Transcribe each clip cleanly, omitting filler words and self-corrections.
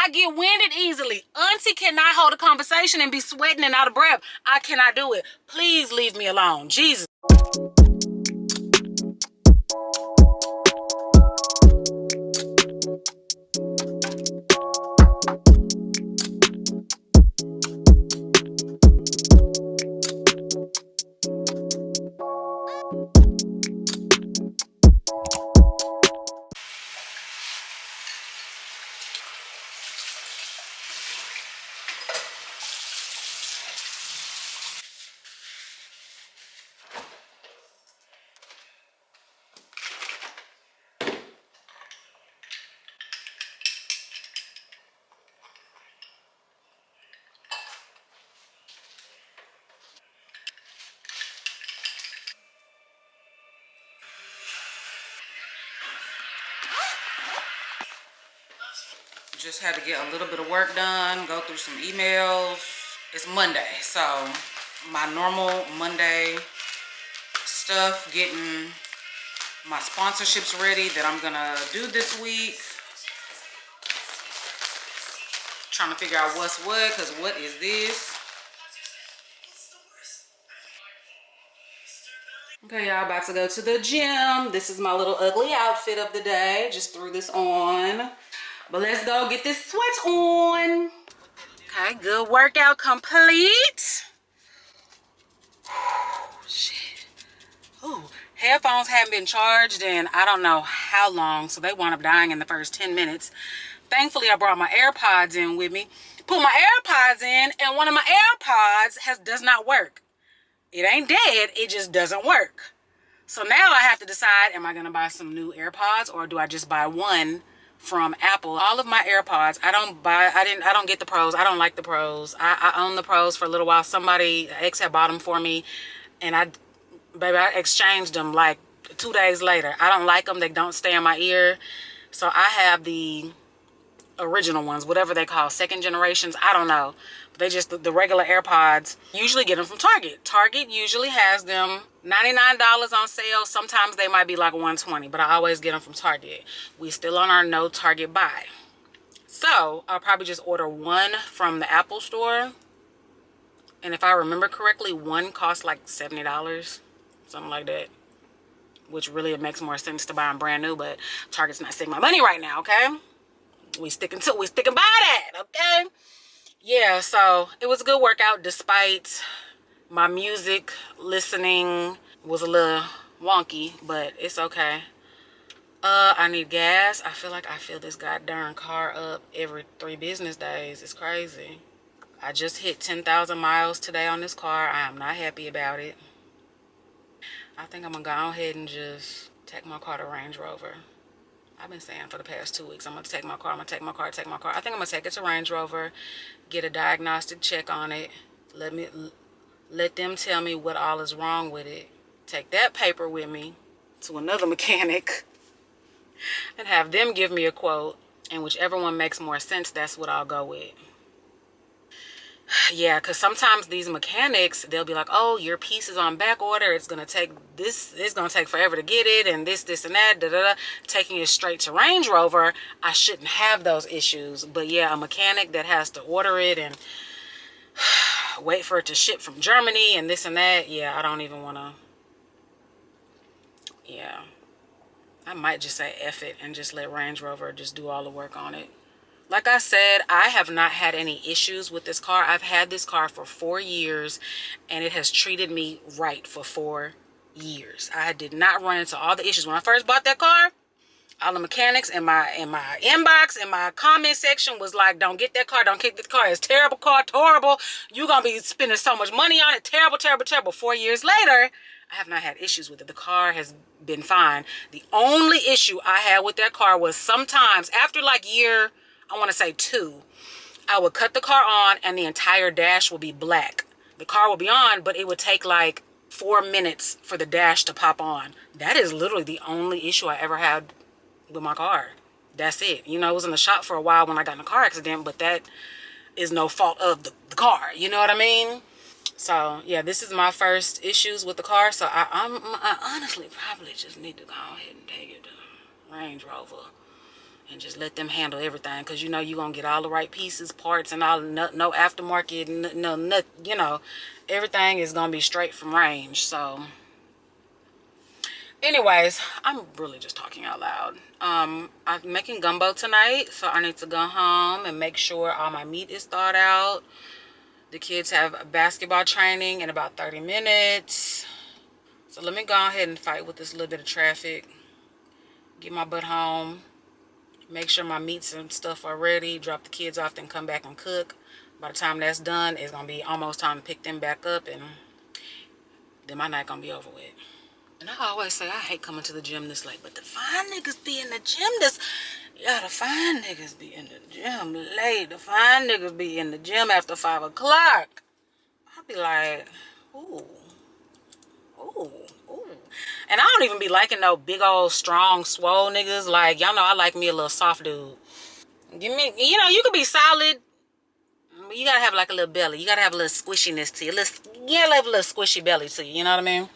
I get winded easily. Auntie cannot hold a conversation and be sweating and out of breath. I cannot do it. Please leave me alone. Jesus. Just had to get a little bit of work done, go through some emails. It's Monday, so my normal Monday stuff, getting my sponsorships ready that I'm gonna do this week. Trying to figure out what's what, because what is this? Okay, y'all, about to go to the gym. This is my little ugly outfit of the day. Just threw this on. But let's go get this sweat on. Okay, good workout complete. Shit. Ooh, headphones haven't been charged in I don't know how long, so they wound up dying in the first 10 minutes. Thankfully, I brought my AirPods in with me. Put my AirPods in, and one of my AirPods does not work. It ain't dead, it just doesn't work. So now I have to decide, am I gonna buy some new AirPods, or do I just buy one from Apple? All of my AirPods, I don't get the Pros. I don't like the Pros. I own the Pros for a little while. Somebody, ex had bought them for me, and I exchanged them like 2 days later. I don't like them. They don't stay in my ear. So I have the original ones, whatever they call, second generations, I don't know. But they just, the regular AirPods, usually get them from Target. Target usually has them $99 on sale. Sometimes they might be like $120, but I always get them from Target. We still on our no Target buy. So I'll probably just order one from the Apple store. And if I remember correctly, one costs like $70, something like that. Which really, it makes more sense to buy them brand new, but Target's not saving my money right now, okay? We sticking by that, okay? Yeah, so it was a good workout despite my music listening was a little wonky, but it's okay. I need gas. I feel like I fill this goddamn car up every 3 business days. It's crazy. I just hit 10,000 miles today on this car. I am not happy about it. I think I'm gonna go ahead and just take my car to Range Rover. I've been saying for the past 2 weeks, I'm gonna take my car, I think I'm gonna take it to Range Rover, get a diagnostic check on it, let them tell me what all is wrong with it, take that paper with me to another mechanic, and have them give me a quote, and whichever one makes more sense, that's what I'll go with. Yeah, because sometimes these mechanics, they'll be like, oh, your piece is on back order, it's gonna take forever to get it, and this and that, taking it straight to Range Rover, I shouldn't have those issues. But yeah, a mechanic that has to order it and wait for it to ship from Germany and this and that, yeah, I don't even want to. Yeah, I might just say F it and just let Range Rover just do all the work on it. Like I said, I have not had any issues with this car. I've had this car for 4 years, and it has treated me right for 4 years. I did not run into all the issues. When I first bought that car, all the mechanics in my inbox, in my comment section was like, don't get that car, don't get that car. It's a terrible car, horrible. You're going to be spending so much money on it. Terrible, terrible, terrible. 4 years later, I have not had issues with it. The car has been fine. The only issue I had with that car was sometimes after like year, I want to say 2, I would cut the car on and the entire dash will be black. The car will be on, but it would take like 4 minutes for the dash to pop on. That is literally the only issue I ever had with my car. That's it. You know, it was in the shop for a while when I got in a car accident, but that is no fault of the car. You know what I mean? So yeah, this is my first issues with the car. So I honestly probably just need to go ahead and take it to Range Rover and just let them handle everything, because you know you're gonna get all the right pieces, parts, and all. No aftermarket, no, you know, everything is gonna be straight from range. So anyways, I'm really just talking out loud. I'm making gumbo tonight, so I need to go home and make sure all my meat is thawed out. The kids have basketball training in about 30 minutes. So let me go ahead and fight with this little bit of traffic. Get my butt home. Make sure my meats and stuff are ready. Drop the kids off, then come back and cook. By the time that's done, it's going to be almost time to pick them back up, and then my night going to be over with. And I always say I hate coming to the gym this late, but the fine niggas be in the gym this... Yeah, the fine niggas be in the gym late. The fine niggas be in the gym after 5 o'clock. I'll be like, ooh, ooh, ooh. And I don't even be liking no big old strong swole niggas. Like, y'all know I like me a little soft dude. Give me, you know, you could be solid. You gotta have like a little belly. You gotta have a little squishiness to you. You gotta have a little squishy belly to you. You know what I mean?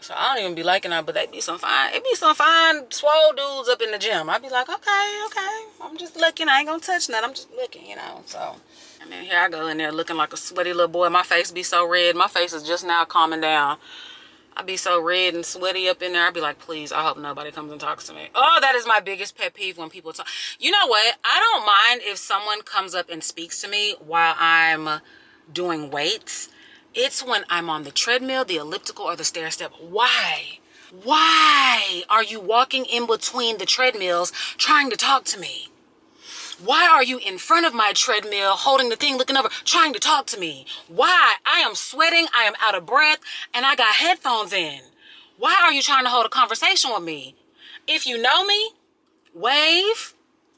So I don't even be liking that, but they be some fine. It be some fine swole dudes up in the gym. I be like, okay, okay. I'm just looking. I ain't gonna touch nothing. I'm just looking, you know. So, and then here I go in there looking like a sweaty little boy. My face be so red. My face is just now calming down. I be so red and sweaty up in there. I be like, please, I hope nobody comes and talks to me. Oh, that is my biggest pet peeve when people talk. You know what? I don't mind if someone comes up and speaks to me while I'm doing weights. It's when I'm on the treadmill, the elliptical, or the stair step. Why? Why are you walking in between the treadmills trying to talk to me? Why are you in front of my treadmill, holding the thing, looking over, trying to talk to me? Why? I am sweating, I am out of breath, and I got headphones in. Why are you trying to hold a conversation with me? If you know me, wave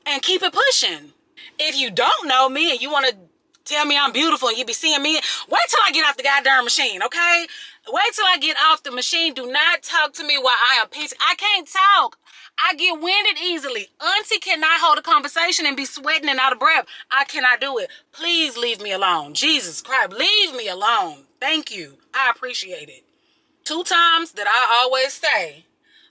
and keep it pushing. If you don't know me and you want to tell me I'm beautiful and you be seeing me, wait till I get off the goddamn machine, okay? Wait till I get off the machine. Do not talk to me while I am pissed. I can't talk. I get winded easily. Auntie cannot hold a conversation and be sweating and out of breath. I cannot do it. Please leave me alone. Jesus Christ, leave me alone. Thank you. I appreciate it. 2 times that I always say,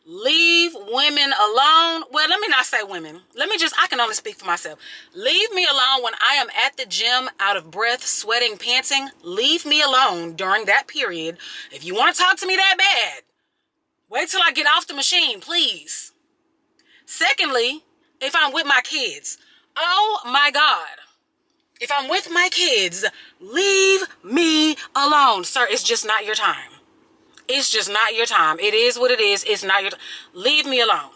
leave women alone. Well, let me not say women. I can only speak for myself. Leave me alone when I am at the gym, out of breath, sweating, panting. Leave me alone during that period. If you want to talk to me that bad, wait till I get off the machine, please. Secondly, if I'm with my kids, oh my God. If I'm with my kids, leave me alone. Sir, it's just not your time. It's just not your time. It is what it is. It's not your time. Leave me alone.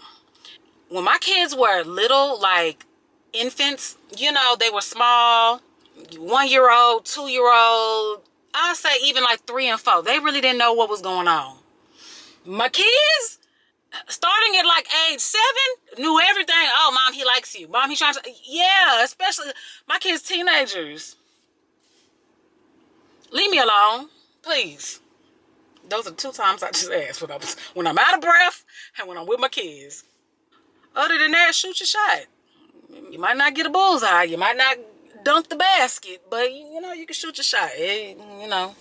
When my kids were little, like infants, you know, they were small, 1-year-old, 2-year-old, I'll say even like 3 and 4. They really didn't know what was going on. My kids, starting at like age 7, knew everything. Oh, mom, he likes you. Mom, he's trying to, yeah, especially my kids, teenagers. Leave me alone, please. Those are 2 times I just asked when I'm out of breath and when I'm with my kids. Other than that, shoot your shot. You might not get a bullseye. You might not dunk the basket, but you know, you can shoot your shot. You know.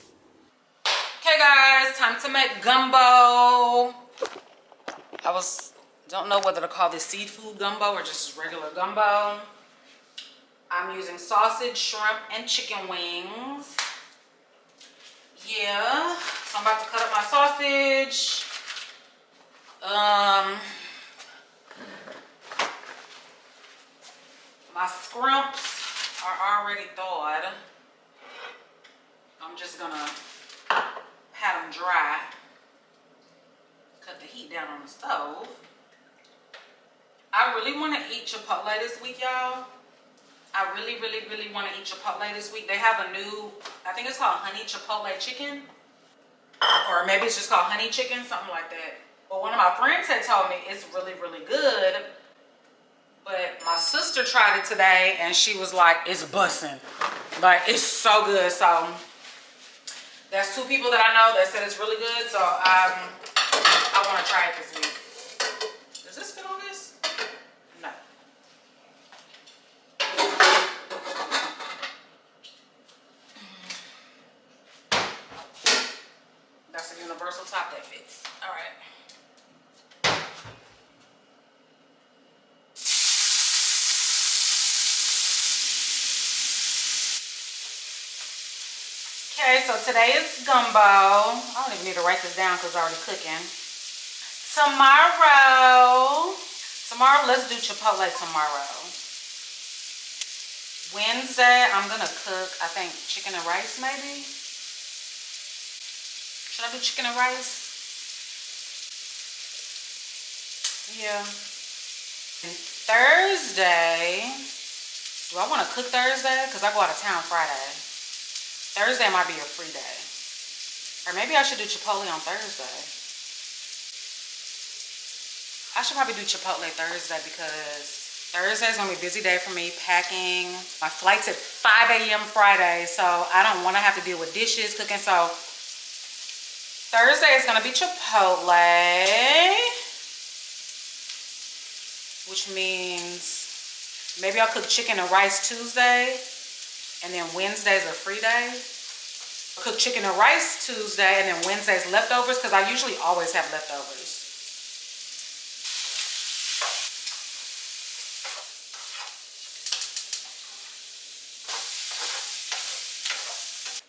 Okay, guys, time to make gumbo. Don't know whether to call this seafood gumbo or just regular gumbo. I'm using sausage, shrimp, and chicken wings. Yeah, so I'm about to cut up my sausage. My scrimps are already thawed. I'm just gonna pat them dry. Cut the heat down on the stove. I really want to eat Chipotle this week, y'all. I really, really, really want to eat Chipotle this week. They have a new, I think it's called honey Chipotle chicken. Or maybe it's just called honey chicken, something like that. But one of my friends had told me it's really, really good. But my sister tried it today and she was like, it's bussin'. Like, it's so good. So there's 2 people that I know that said it's really good. So I want to try it this week. Does this fit on this? No. That's a universal top that fits. All right. Okay, so today is gumbo. I don't even need to write this down because it's already cooking. Tomorrow, let's do Chipotle tomorrow. Wednesday, I'm gonna cook, I think, chicken and rice maybe? Should I do chicken and rice? Yeah. And Thursday, do I wanna cook Thursday? Because I go out of town Friday. Thursday might be a free day. Or maybe I should do Chipotle on Thursday. I should probably do Chipotle Thursday because Thursday's gonna be a busy day for me packing. My flight's at 5 a.m. Friday, so I don't wanna have to deal with dishes, cooking. So Thursday is gonna be Chipotle, which means maybe I'll cook chicken and rice Tuesday, and then Wednesday's a free day. I'll cook chicken and rice Tuesday, and then Wednesday's leftovers, because I usually always have leftovers.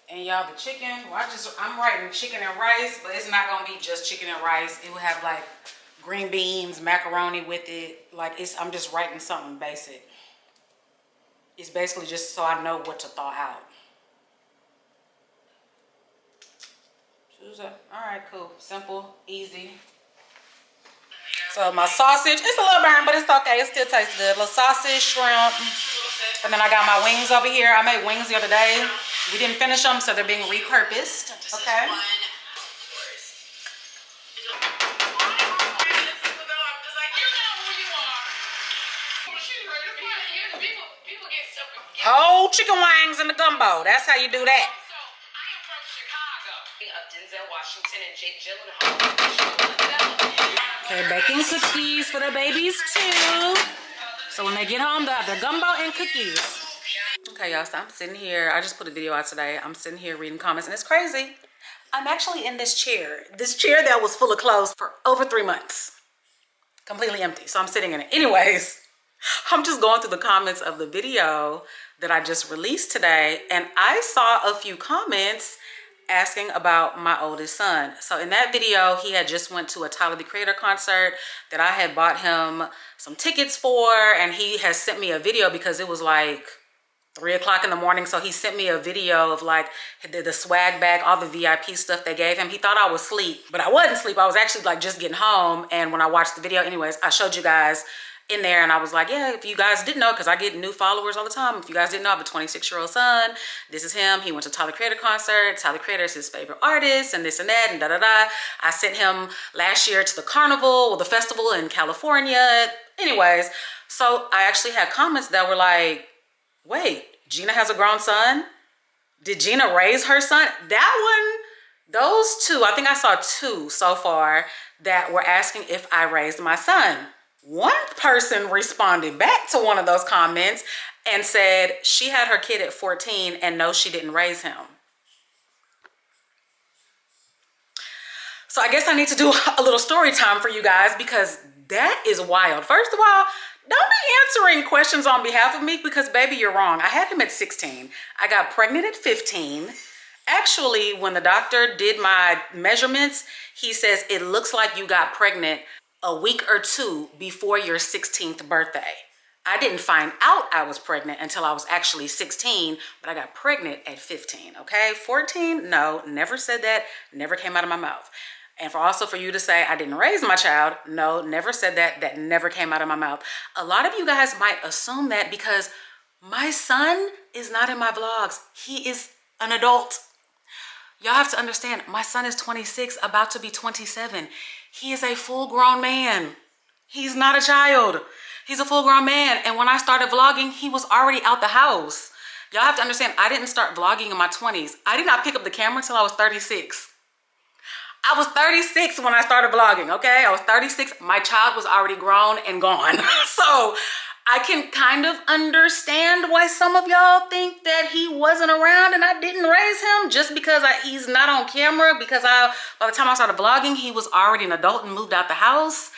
And y'all, the chicken, well, I'm writing chicken and rice, but it's not gonna be just chicken and rice. It will have like green beans, macaroni with it. Like I'm just writing something basic. It's basically just so I know what to thaw out. All right, cool, simple, easy. So my sausage, it's a little burnt, but it's okay. It still tastes good. Little sausage, shrimp, and then I got my wings over here. I made wings the other day. We didn't finish them, so they're being repurposed. Okay. Whole chicken wings in the gumbo. That's how you do that. Okay, baking cookies for the babies too. So when they get home, they'll have their gumbo and cookies. Okay, y'all, so I'm sitting here. I just put a video out today. I'm sitting here reading comments, and it's crazy. I'm actually in this chair that was full of clothes for over 3 months. Completely empty, so I'm sitting in it. Anyways, I'm just going through the comments of the video that I just released today, and I saw a few comments asking about my oldest son. So in that video, he had just went to a Tyler the Creator concert that I had bought him some tickets for, and he has sent me a video because it was like 3 o'clock in the morning. So he sent me a video of like the swag bag, all the VIP stuff they gave him. He thought I was asleep, but I wasn't asleep. I was actually like just getting home. And when I watched the video, anyways, I showed you guys in there, and I was like, yeah, if you guys didn't know, because I get new followers all the time. If you guys didn't know, I have a 26-year-old son. This is him. He went to Tyler Creator concert. Tyler Creator is his favorite artist, and this and that, and da-da-da. I sent him last year to the carnival, or the festival in California. Anyways, so I actually had comments that were like, wait, Gina has a grown son? Did Gina raise her son? That one, those two, I think I saw 2 so far that were asking if I raised my son. One person responded back to one of those comments and said she had her kid at 14 and no, she didn't raise him. So I guess I need to do a little story time for you guys, because that is wild. First of all, don't be answering questions on behalf of me, because baby, you're wrong. I had him at 16. I got pregnant at 15. Actually, when the doctor did my measurements, he says it looks like you got pregnant a week or 2 before your 16th birthday. I didn't find out I was pregnant until I was actually 16, but I got pregnant at 15, okay? 14, no, never said that, never came out of my mouth. And for you to say I didn't raise my child, no, never said that, that never came out of my mouth. A lot of you guys might assume that because my son is not in my vlogs. He is an adult. Y'all have to understand, my son is 26, about to be 27. He is a full-grown man. He's not a child. He's a full-grown man. And when I started vlogging, he was already out the house. Y'all have to understand, I didn't start vlogging in my 20s. I did not pick up the camera until I was 36. I was 36 when I started vlogging, okay? I was 36. My child was already grown and gone. So I can kind of understand why some of y'all think that he wasn't around and I didn't raise him just because he's not on camera, because by the time I started vlogging, he was already an adult and moved out the house.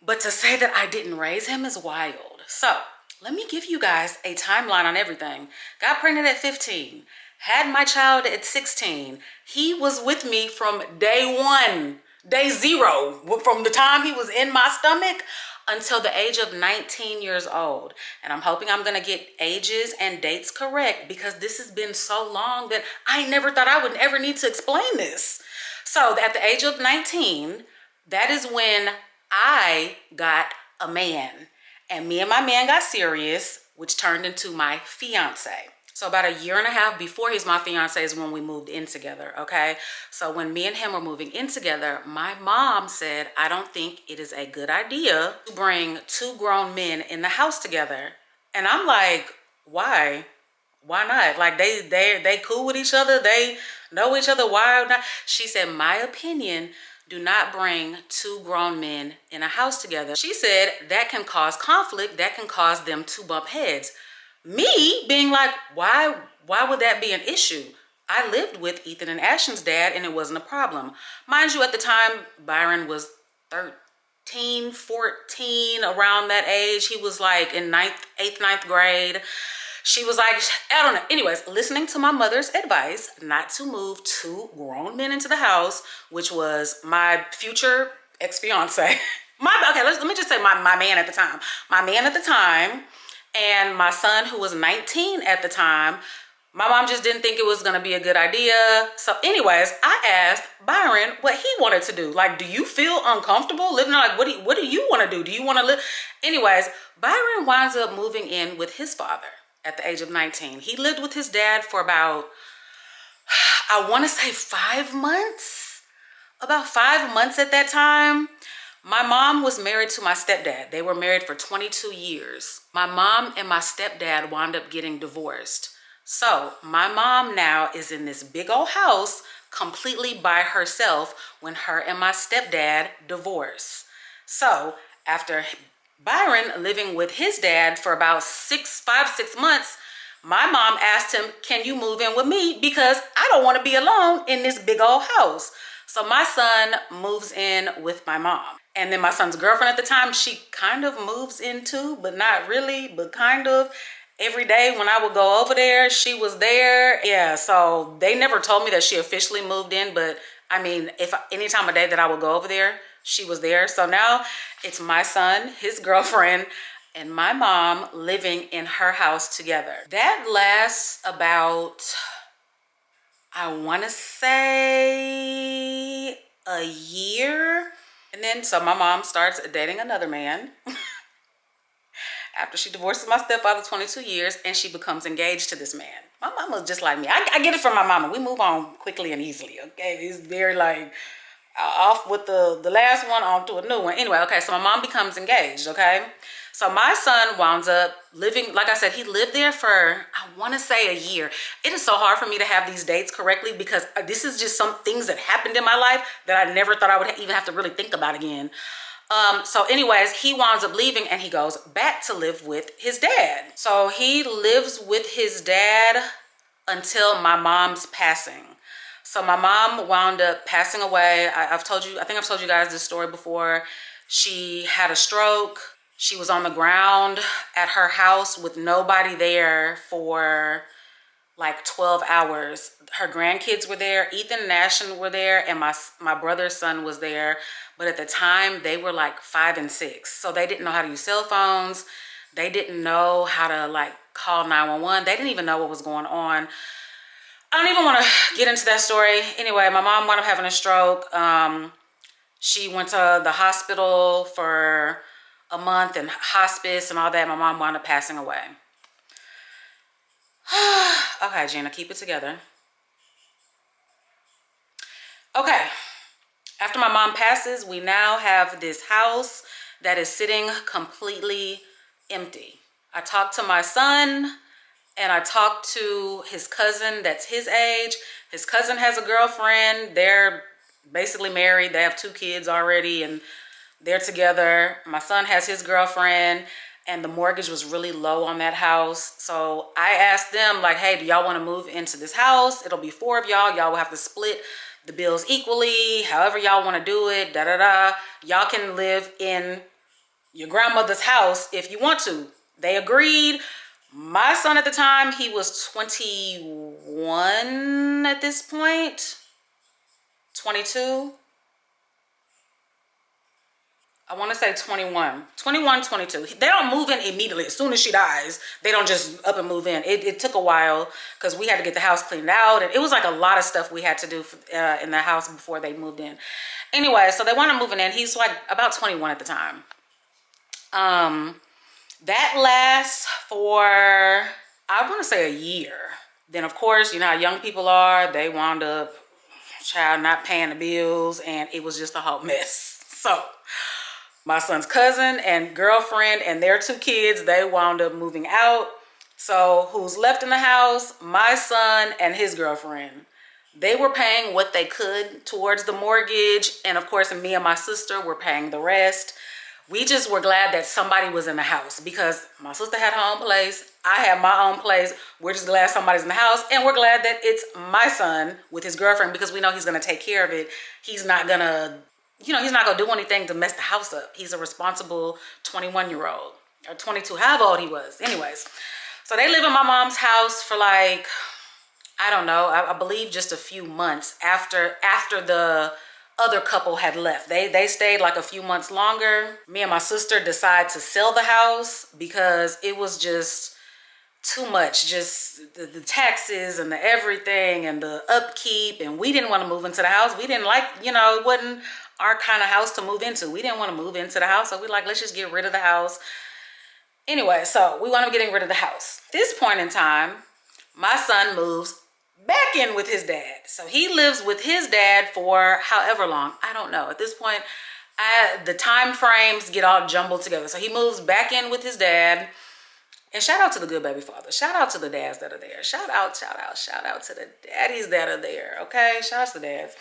But to say that I didn't raise him is wild. So let me give you guys a timeline on everything. Got pregnant at 15. had my child at 16. He was with me from day one, day zero, from the time he was in my stomach until the age of 19 years old. And I'm hoping I'm gonna get ages and dates correct, because this has been so long that I never thought I would ever need to explain this. So at the age of 19, that is when I got a man. And me and my man got serious, which turned into my fiance. So about a year and a half before he's my fiance is when we moved in together, okay? So when me and him were moving in together, my mom said, I don't think it is a good idea to bring two grown men in the house together. And I'm like, why? Why not? Like they cool with each other. They know each other. Why not? She said, my opinion, do not bring two grown men in a house together. She said that can cause conflict. That can cause them to bump heads. Me being like, why would that be an issue? I lived with Ethan and Ashton's dad and it wasn't a problem. Mind you, at the time, Byron was 13, 14, around that age. He was like in 8th, 9th grade. She was like, I don't know. Anyways, listening to my mother's advice not to move two grown men into the house, which was my future ex-fiance. Okay, let me just say my man at the time. My man at the time and my son, who was 19 at the time. My mom just didn't think it was gonna be a good idea. So anyways, I asked Byron what he wanted to do. Like, do you feel uncomfortable living? Like, what do you want to do? Do you want to live? Anyways, Byron winds up moving in with his father at the age of 19. He lived with his dad for about, I want to say 5 months. About 5 months at that time. My mom was married to my stepdad. They were married for 22 years. My mom and my stepdad wound up getting divorced. So my mom now is in this big old house completely by herself when her and my stepdad divorced. So after Byron living with his dad for about 5, 6 months, my mom asked him, can you move in with me? Because I don't want to be alone in this big old house. So my son moves in with my mom. And then my son's girlfriend at the time, she kind of moves in too, but not really, but kind of. Every day when I would go over there, she was there. Yeah, so they never told me that she officially moved in, but I mean, any time of day that I would go over there, she was there. So now it's my son, his girlfriend, and my mom living in her house together. That lasts about, I want to say, a year. And then so my mom starts dating another man after she divorces my stepfather 22 years, and she becomes engaged to this man. My mama's just like me. I get it from my mama. We move on quickly and easily, okay? It's very like off with the last one on to a new one. Anyway, okay, so my mom becomes engaged, okay? So my son winds up living, like I said, he lived there for, I want to say, a year. It is so hard for me to have these dates correctly because this is just some things that happened in my life that I never thought I would even have to really think about again. So anyways, he winds up leaving and he goes back to live with his dad. So he lives with his dad until my mom's passing. So my mom wound up passing away. I think I've told you guys this story before. She had a stroke. She was on the ground at her house with nobody there for like 12 hours. Her grandkids were there. Ethan and Ashton were there, and my brother's son was there. But at the time, they were like 5 and 6. So they didn't know how to use cell phones. They didn't know how to like call 911. They didn't even know what was going on. I don't even want to get into that story. Anyway, my mom wound up having a stroke. She went to the hospital for a month and hospice and all that. My mom wound up passing away. Okay, Gina, keep it together. Okay, after my mom passes, we now have this house that is sitting completely empty. I talked to my son and I talked to his cousin that's his age. His cousin has a girlfriend. They're basically married. They have 2 kids already and they're together. My son has his girlfriend and the mortgage was really low on that house. So I asked them like, hey, do y'all want to move into this house? It'll be 4 of y'all. Y'all will have to split the bills equally, however y'all want to do it, Y'all can live in your grandmother's house if you want to. They agreed. My son at the time, he was 21 21 at this point. 22. I want to say 21, 22. They don't move in immediately. As soon as she dies, they don't just up and move in. It took a while because we had to get the house cleaned out. And it was like a lot of stuff we had to do in the house before they moved in. Anyway, so they wound up moving in. He's like about 21 at the time. That lasts for, I want to say, a year. Then, of course, you know how young people are. They wound up, child, not paying the bills. And it was just a whole mess. So my son's cousin and girlfriend and their 2 kids, they wound up moving out. So who's left in the house? My son and his girlfriend. They were paying what they could towards the mortgage. And of course, me and my sister were paying the rest. We just were glad that somebody was in the house because my sister had her own place. I had my own place. We're just glad somebody's in the house. And we're glad that it's my son with his girlfriend because we know he's going to take care of it. He's not going to, you know, he's not going to do anything to mess the house up. He's a responsible 21-year-old or 22, however old he was. Anyways, so they live in my mom's house for like, I don't know, I believe just a few months after the other couple had left. They stayed like a few months longer. Me and my sister decided to sell the house because it was just too much. Just the taxes and the everything and the upkeep. And we didn't want to move into the house. We didn't like, you know, it wasn't our kind of house to move into. We didn't want to move into the house. So we like, let's just get rid of the house. Anyway, so we wound up getting rid of the house. At this point in time, my son moves back in with his dad. So he lives with his dad for however long. I don't know. At this point, the time frames get all jumbled together. So he moves back in with his dad. And shout out to the good baby father. Shout out to the dads that are there. Shout out to the daddies that are there. Okay? Shout out to the dads.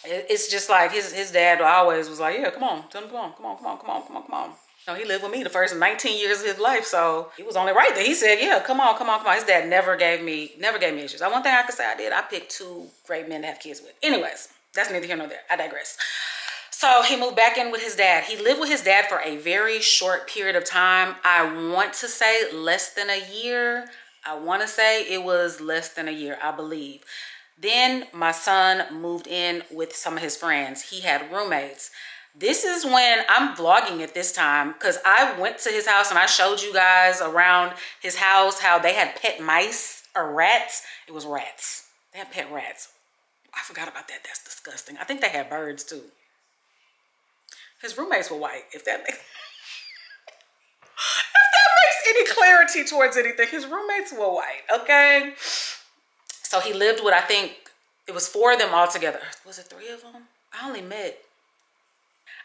It's just like his dad always was like, yeah, come on. Tell him, come on. You know, he lived with me the first 19 years of his life, so it was only right that he said, yeah, come on. His dad never gave me issues. One thing I could say I did, I picked 2 great men to have kids with. Anyways, that's neither here nor there. I digress. So he moved back in with his dad. He lived with his dad for a very short period of time. I want to say less than a year. I want to say it was less than a year, I believe. Then my son moved in with some of his friends. He had roommates. This is when I'm vlogging at this time because I went to his house and I showed you guys around his house how they had pet mice or rats. It was rats. They had pet rats. I forgot about that. That's disgusting. I think they had birds too. His roommates were white. If that makes any clarity towards anything, his roommates were white, okay? So he lived with, I think it was 4 of them all together. Was it 3 of them?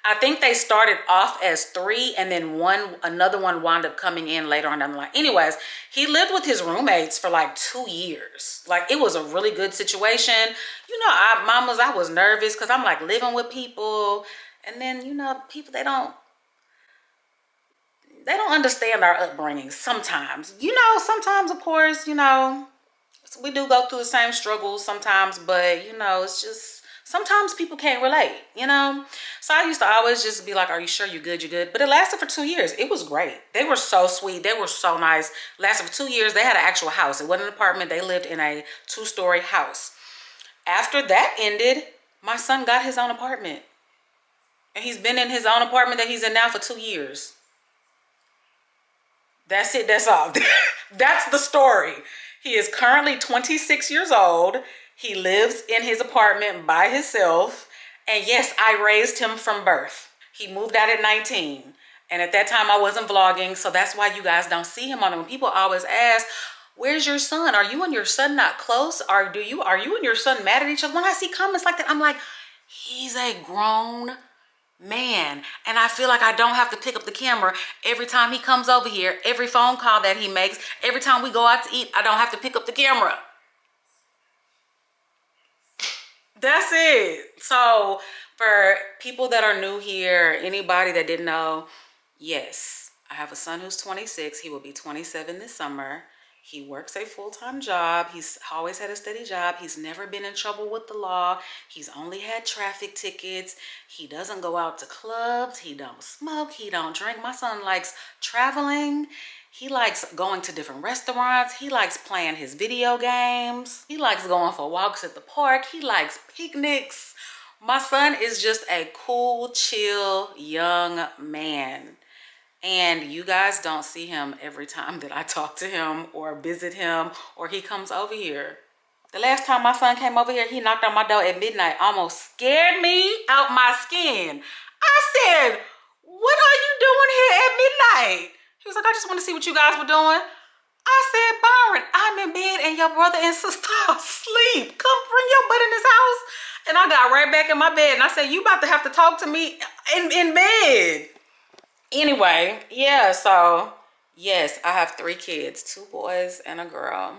I think they started off as 3 and then another one wound up coming in later on down the line. Anyways, he lived with his roommates for like 2 years. Like it was a really good situation. You know, I was nervous because I'm like living with people and then, you know, people, they don't understand our upbringing sometimes. You know, sometimes, of course, you know, we do go through the same struggles sometimes, but, you know, it's just, sometimes people can't relate, you know? So I used to always just be like, are you sure you're good? You're good. But it lasted for 2 years. It was great. They were so sweet. They were so nice. It lasted for 2 years. They had an actual house. It wasn't an apartment. They lived in a 2-story house. After that ended, my son got his own apartment. And he's been in his own apartment that he's in now for 2 years. That's it. That's all. That's the story. He is currently 26 years old. He lives in his apartment by himself. And yes, I raised him from birth. He moved out at 19. And at that time I wasn't vlogging. So that's why you guys don't see him on it. When people always ask, where's your son? Are you and your son not close? Are you and your son mad at each other? When I see comments like that, I'm like, he's a grown man. And I feel like I don't have to pick up the camera every time he comes over here. Every phone call that he makes. Every time we go out to eat, I don't have to pick up the camera. That's it. So for people that are new here, anybody that didn't know, yes, I have a son who's 26. He will be 27 this summer. He works a full-time job. He's always had a steady job. He's never been in trouble with the law. He's only had traffic tickets. He doesn't go out to clubs. He don't smoke. He don't drink. My son likes traveling He likes going to different restaurants. He likes playing his video games. He likes going for walks at the park. He likes picnics. My son is just a cool, chill, young man. And you guys don't see him every time that I talk to him or visit him or he comes over here. The last time my son came over here, he knocked on my door at midnight, almost scared me out my skin. I said, what are you doing here at midnight? He was like, I just want to see what you guys were doing. I said, Byron, I'm in bed and your brother and sister are asleep. Come bring your butt in this house. And I got right back in my bed and I said, you about to have to talk to me in bed. Anyway, yeah, so yes, I have 3 kids, 2 boys and a girl.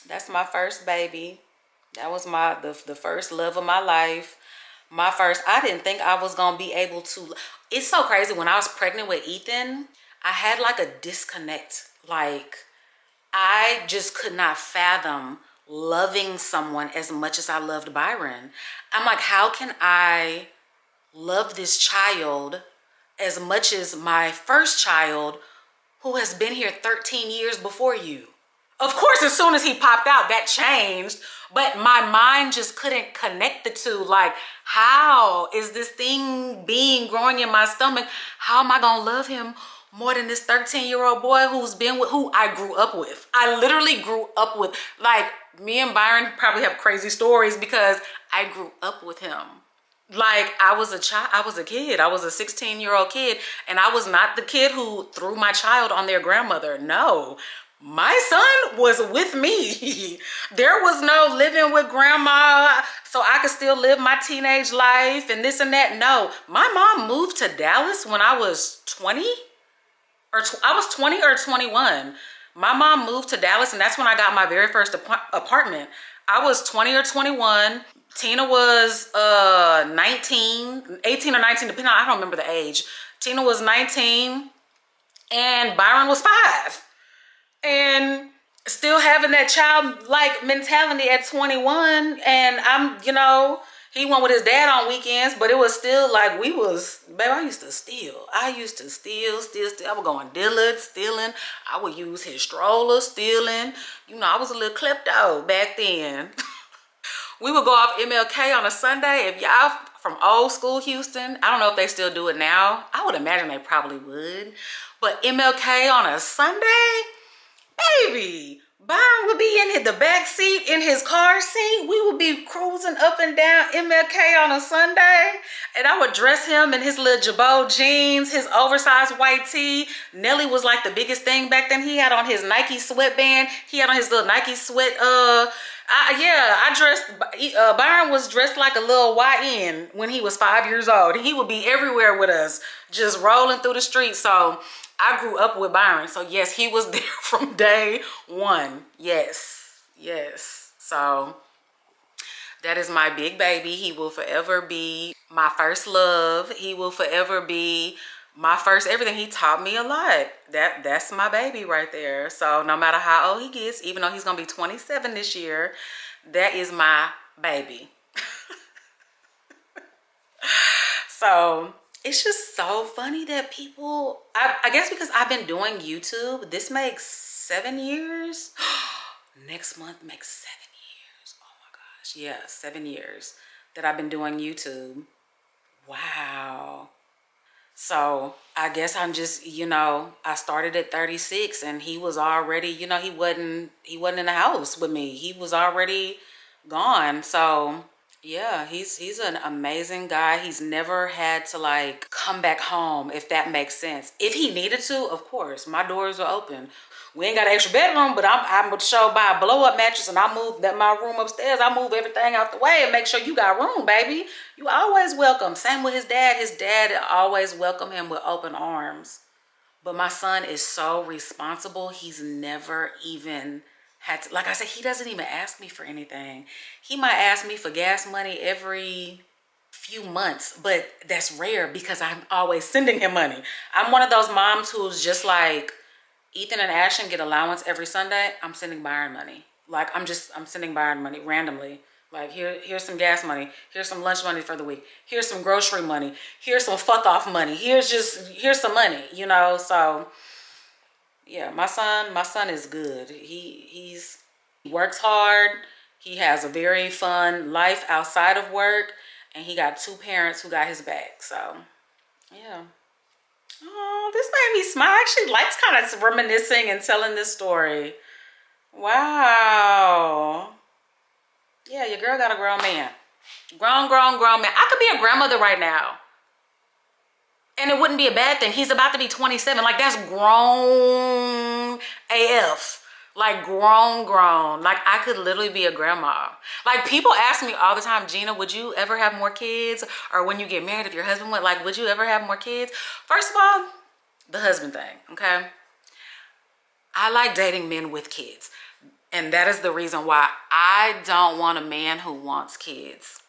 That's my first baby. That was the first love of my life. I didn't think I was gonna be able to. It's so crazy. When I was pregnant with Ethan, I had like a disconnect. Like, I just could not fathom loving someone as much as I loved Byron. I'm like, how can I love this child as much as my first child who has been here 13 years before you? Of course, as soon as he popped out, that changed, but my mind just couldn't connect the two. Like, how is this thing growing in my stomach? How am I gonna love him more than this 13-year-old boy who I grew up with? I literally grew up with. Like, me and Byron probably have crazy stories because I grew up with him. Like, I was a kid. I was a 16-year-old kid, and I was not the kid who threw my child on their grandmother. No. My son was with me. There was no living with grandma so I could still live my teenage life and this and that. No, my mom moved to Dallas when I was 20 I was 20 or 21. My mom moved to Dallas and that's when I got my very first apartment. I was 20 or 21. Tina was 19, 18 or 19, depending on, I don't remember the age. Tina was 19 and Byron was 5. And still having that childlike mentality at 21, and he went with his dad on weekends, but it was still like babe, I used to steal. I was going Dillard, stealing. I would use his stroller, stealing. I was a little klepto back then. We would go off MLK on a Sunday. If y'all from old school Houston, I don't know if they still do it now. I would imagine they probably would. But MLK on a Sunday, baby, Byron would be in the back seat in his car seat. We would be cruising up and down MLK on a Sunday, and I would dress him in his little Jabot jeans, his oversized white tee. Nelly was like the biggest thing back then. He had on his Nike sweatband. He had on his little Nike sweat. I dressed. Byron was dressed like a little YN when he was 5 years old. He would be everywhere with us, just rolling through the streets. So I grew up with Byron. So yes, he was there from day one. Yes. So that is my big baby. He will forever be my first love. He will forever be my first everything. He taught me a lot. That's my baby right there. So no matter how old he gets, even though he's gonna be 27 this year, that is my baby. So it's just so funny that people, I guess because I've been doing YouTube, this makes 7 years. Next month makes 7 years. Oh my gosh. Yeah, 7 years that I've been doing YouTube. Wow. So I guess I'm just, I started at 36 and he was already, he wasn't in the house with me. He was already gone. So yeah, he's an amazing guy. He's never had to like come back home, if that makes sense. If he needed to, of course, my doors are open. We ain't got an extra bedroom, but I'm gonna show by a blow-up mattress and I move my room upstairs. I move everything out the way and make sure you got room, baby. You always welcome. Same with his dad. His dad always welcomed him with open arms. But my son is so responsible. He's never even had to, like I said, he doesn't even ask me for anything. He might ask me for gas money every few months, but that's rare because I'm always sending him money. I'm one of those moms who's just like, Ethan and Ashton get allowance every Sunday. I'm sending Byron money. Like I'm sending Byron money randomly. Like here's some gas money. Here's some lunch money for the week. Here's some grocery money. Here's some fuck off money. Here's some money, So Yeah, my son is good. He works hard. He has a very fun life outside of work, and he got 2 parents who got his back. So, yeah. Oh, this made me smile. I actually likes kind of reminiscing and telling this story. Wow. Yeah, your girl got a grown man. Grown man. I could be a grandmother right now. And it wouldn't be a bad thing. He's about to be 27. Like, that's grown AF. Like, grown. Like, I could literally be a grandma. Like, people ask me all the time, Gina, would you ever have more kids? Or when you get married, if your husband went, like, would you ever have more kids? First of all, the husband thing, okay? I like dating men with kids. And that is the reason why I don't want a man who wants kids.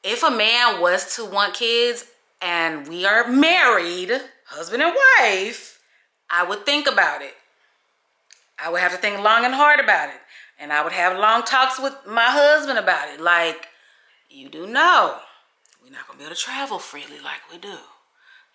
If a man was to want kids and we are married, husband and wife, I would think about it. I would have to think long and hard about it. And I would have long talks with my husband about it. Like, you do know, we're not going to be able to travel freely like we do.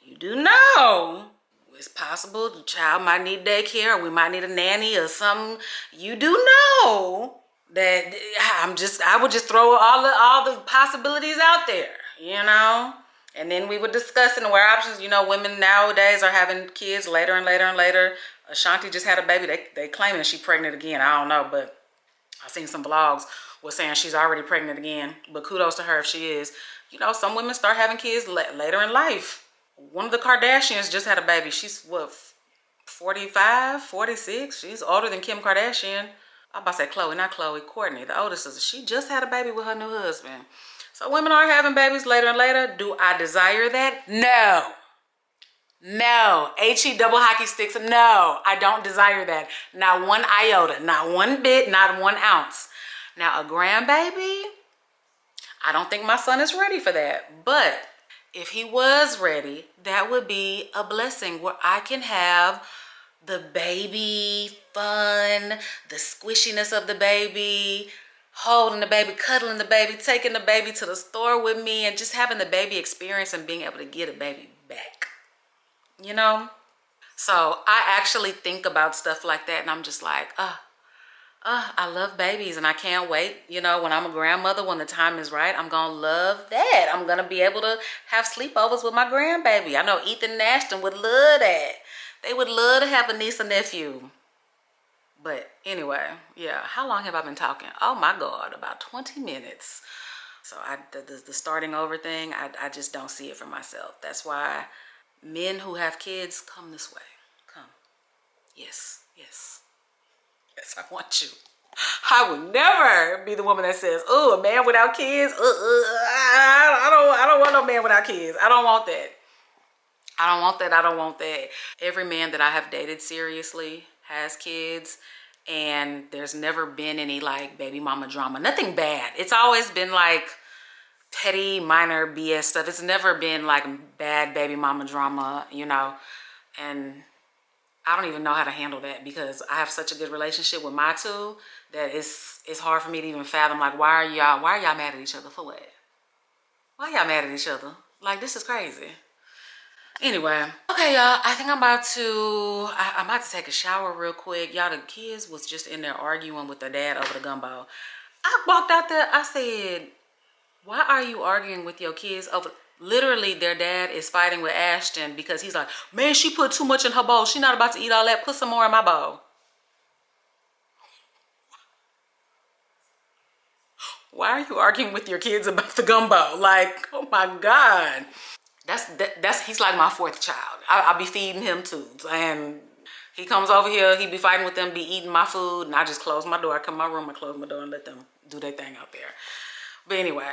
You do know, it's possible the child might need daycare, or we might need a nanny or something. You do know that I would just throw all the possibilities out there, you know? And then we would discuss and where options, you know, women nowadays are having kids later and later and later. Ashanti just had a baby. They claiming she's pregnant again. I don't know, but I've seen some vlogs was saying she's already pregnant again. But kudos to her if she is. You know, some women start having kids later in life. One of the Kardashians just had a baby. She's what, 45, 46? She's older than Kim Kardashian. I'm about to say Khloe, not Khloe, Kourtney, the oldest sister. She just had a baby with her new husband. So women are having babies later and later. Do I desire that? No. No. H-E double hockey sticks. No, I don't desire that. Not one iota, not one bit, not 1 ounce. Now a grandbaby, I don't think my son is ready for that. But if he was ready, that would be a blessing where I can have the baby fun, the squishiness of the baby, holding the baby, cuddling the baby, taking the baby to the store with me, and just having the baby experience and being able to get a baby back, you know? So I actually think about stuff like that, and I'm just like, I love babies, and I can't wait. You know, when I'm a grandmother, when the time is right, I'm gonna love that. I'm gonna be able to have sleepovers with my grandbaby. I know Ethan and Ashton would love that. They would love to have a niece and nephew. But anyway, yeah, how long have I been talking? Oh my God, about 20 minutes. So the starting over thing, I just don't see it for myself. That's why men who have kids, come this way. Come. Yes, yes. Yes, I want you. I would never be the woman that says, "Oh, a man without kids. I don't want no man without kids. I don't want that. I don't want that. I don't want that." Every man that I have dated seriously has kids, and there's never been any like baby mama drama. Nothing bad. It's always been like petty, minor BS stuff. It's never been like bad baby mama drama, you know, and I don't even know how to handle that because I have such a good relationship with my 2 that it's hard for me to even fathom, like, why are y'all mad at each other for what? Why y'all mad at each other? Like, this is crazy. Anyway, okay, y'all, I think I'm about to take a shower real quick. Y'all, the kids was just in there arguing with their dad over the gumbo. I walked out there, I said, why are you arguing with your kids over... Literally, their dad is fighting with Ashton because he's like, man, she put too much in her bowl. She's not about to eat all that. Put some more in my bowl. Why are you arguing with your kids about the gumbo? Like, oh my God. He's like my 4th child. I'll be feeding him too. And he comes over here, he be fighting with them, be eating my food, and I just close my door. I come in my room, I close my door and let them do their thing out there. But anyway,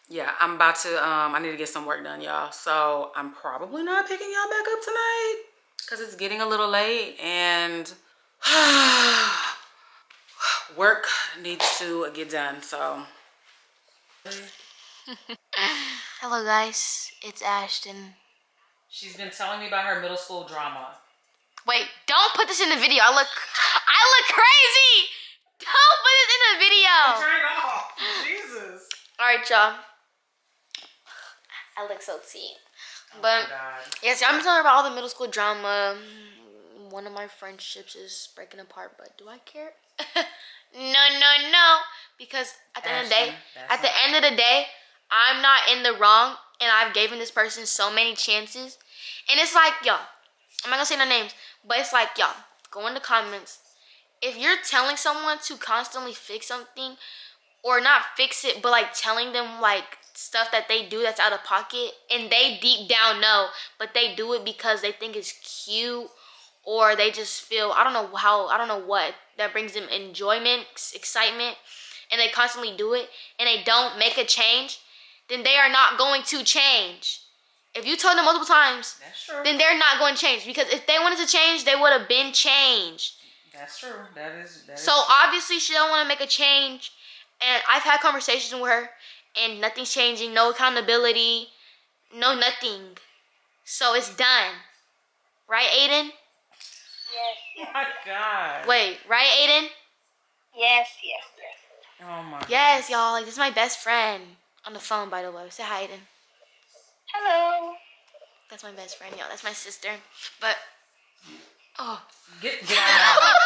yeah, I'm about to, I need to get some work done, y'all. So I'm probably not picking y'all back up tonight because it's getting a little late and work needs to get done, so. Hello guys, it's Ashton. She's been telling me about her middle school drama. Wait, don't put this in the video. I look crazy. Don't put this in the video. Turn it off. Jesus. All right, y'all. I look so tea. But yes, I'm telling her about all the middle school drama. one of my friendships is breaking apart, but do I care? No. Because at the end of the day, I'm not in the wrong, and I've given this person so many chances. And it's like, y'all, I'm not gonna say no names, but it's like, y'all, go in the comments. If you're telling someone to constantly fix something, or not fix it, but like telling them like stuff that they do that's out of pocket, and they deep down know, but they do it because they think it's cute, or they just feel, I don't know what, that brings them enjoyment, excitement, and they constantly do it, and they don't make a change, then they are not going to change. If you told them multiple times, that's true, then they're not going to change. Because if they wanted to change, they would have been changed. That's true. That is so true. Obviously she don't want to make a change. And I've had conversations with her, and nothing's changing. No accountability. No nothing. So it's done. Right, Aiden? Yes. Oh my God. Wait, right, Aiden? Yes. Oh my God. Yes, y'all. Like, this is my best friend. On the phone, by the way. Say hi, Aiden. Hello. That's my best friend, y'all. That's my sister. But, oh. Get out.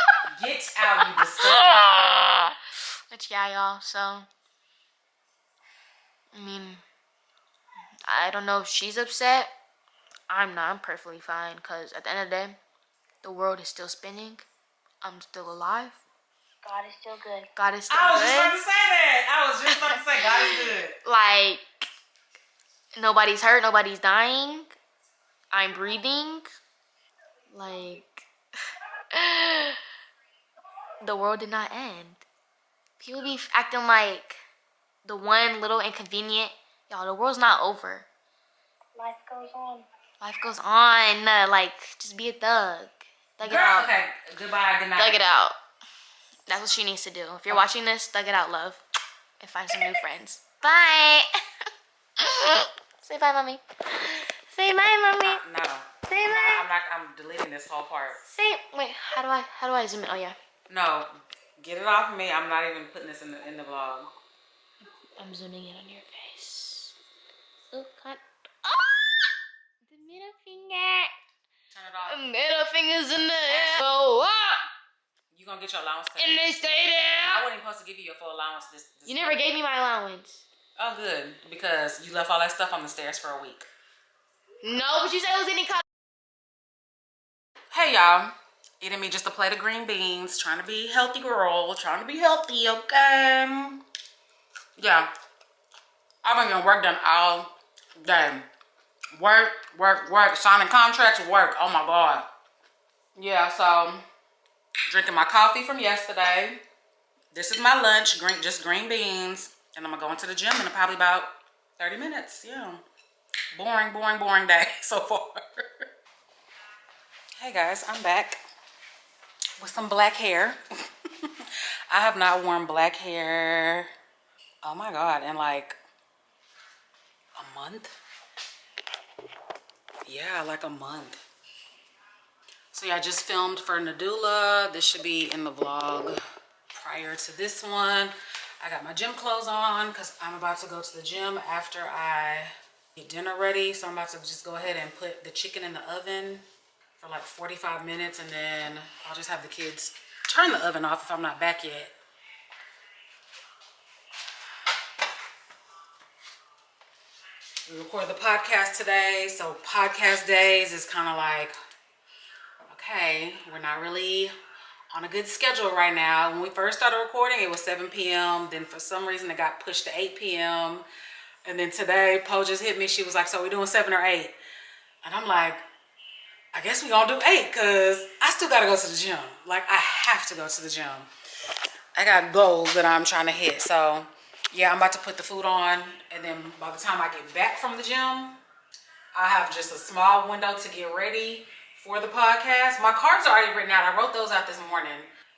Get out, you disgusting. But yeah, y'all. So, I mean, I don't know if she's upset. I'm not. I'm perfectly fine. Because at the end of the day, the world is still spinning. I'm still alive. God is still good. God is still I was good. just about to say that. I was just about to say God is good. Like, nobody's hurt. Nobody's dying. I'm breathing. Like, the world did not end. People be acting like the one little inconvenient. Y'all, the world's not over. Life goes on. Life goes on. Like, just be a thug. Thug it out. Okay, goodbye, good night. Thug it out. That's what she needs to do. If you're watching this, thug it out, love. And find some new friends. Bye. Say bye, mommy. Say bye, mommy. No. Say bye. I'm deleting this whole part. Wait, how do I zoom in? Oh, yeah. No, get it off of me. I'm not even putting this in the vlog. I'm zooming in on your face. Oh, God. Oh! The middle finger. Turn it off. Middle fingers in the air. Oh, You gonna get your allowance today? and they stay there. I wasn't supposed to give you your full allowance this You never gave me my allowance. Oh, good. Because you left all that stuff on the stairs for a week. No, but you said it was any color. Hey, y'all. Eating me just a plate of green beans. Trying to be healthy girl. Trying to be healthy, okay? Yeah. I've been getting work done all day. Work. Signing contracts, work. Oh, my God. Yeah, so drinking my coffee from yesterday. This is my lunch, just green beans. And I'm going to go into the gym in probably about 30 minutes. Yeah. Boring day so far. Hey guys, I'm back with some black hair. I have not worn black hair, oh my God, in like a month. Yeah, like a month. So yeah, I just filmed for Nadula. This should be in the vlog prior to this one. I got my gym clothes on because I'm about to go to the gym after I get dinner ready. So I'm about to just go ahead and put the chicken in the oven for like 45 minutes, and then I'll just have the kids turn the oven off if I'm not back yet. We record the podcast today, so podcast days is kind of like, okay, we're not really on a good schedule right now. When we first started recording, it was 7 p.m. Then for some reason it got pushed to 8 p.m. And then today, Poe just hit me. She was like, so we doing 7 or 8? And I'm like, I guess we gonna do 8 because I still gotta go to the gym. Like, I have to go to the gym. I got goals that I'm trying to hit. So yeah, I'm about to put the food on, and then by the time I get back from the gym, I have just a small window to get ready for the podcast. My cards are already written out. I wrote those out this morning.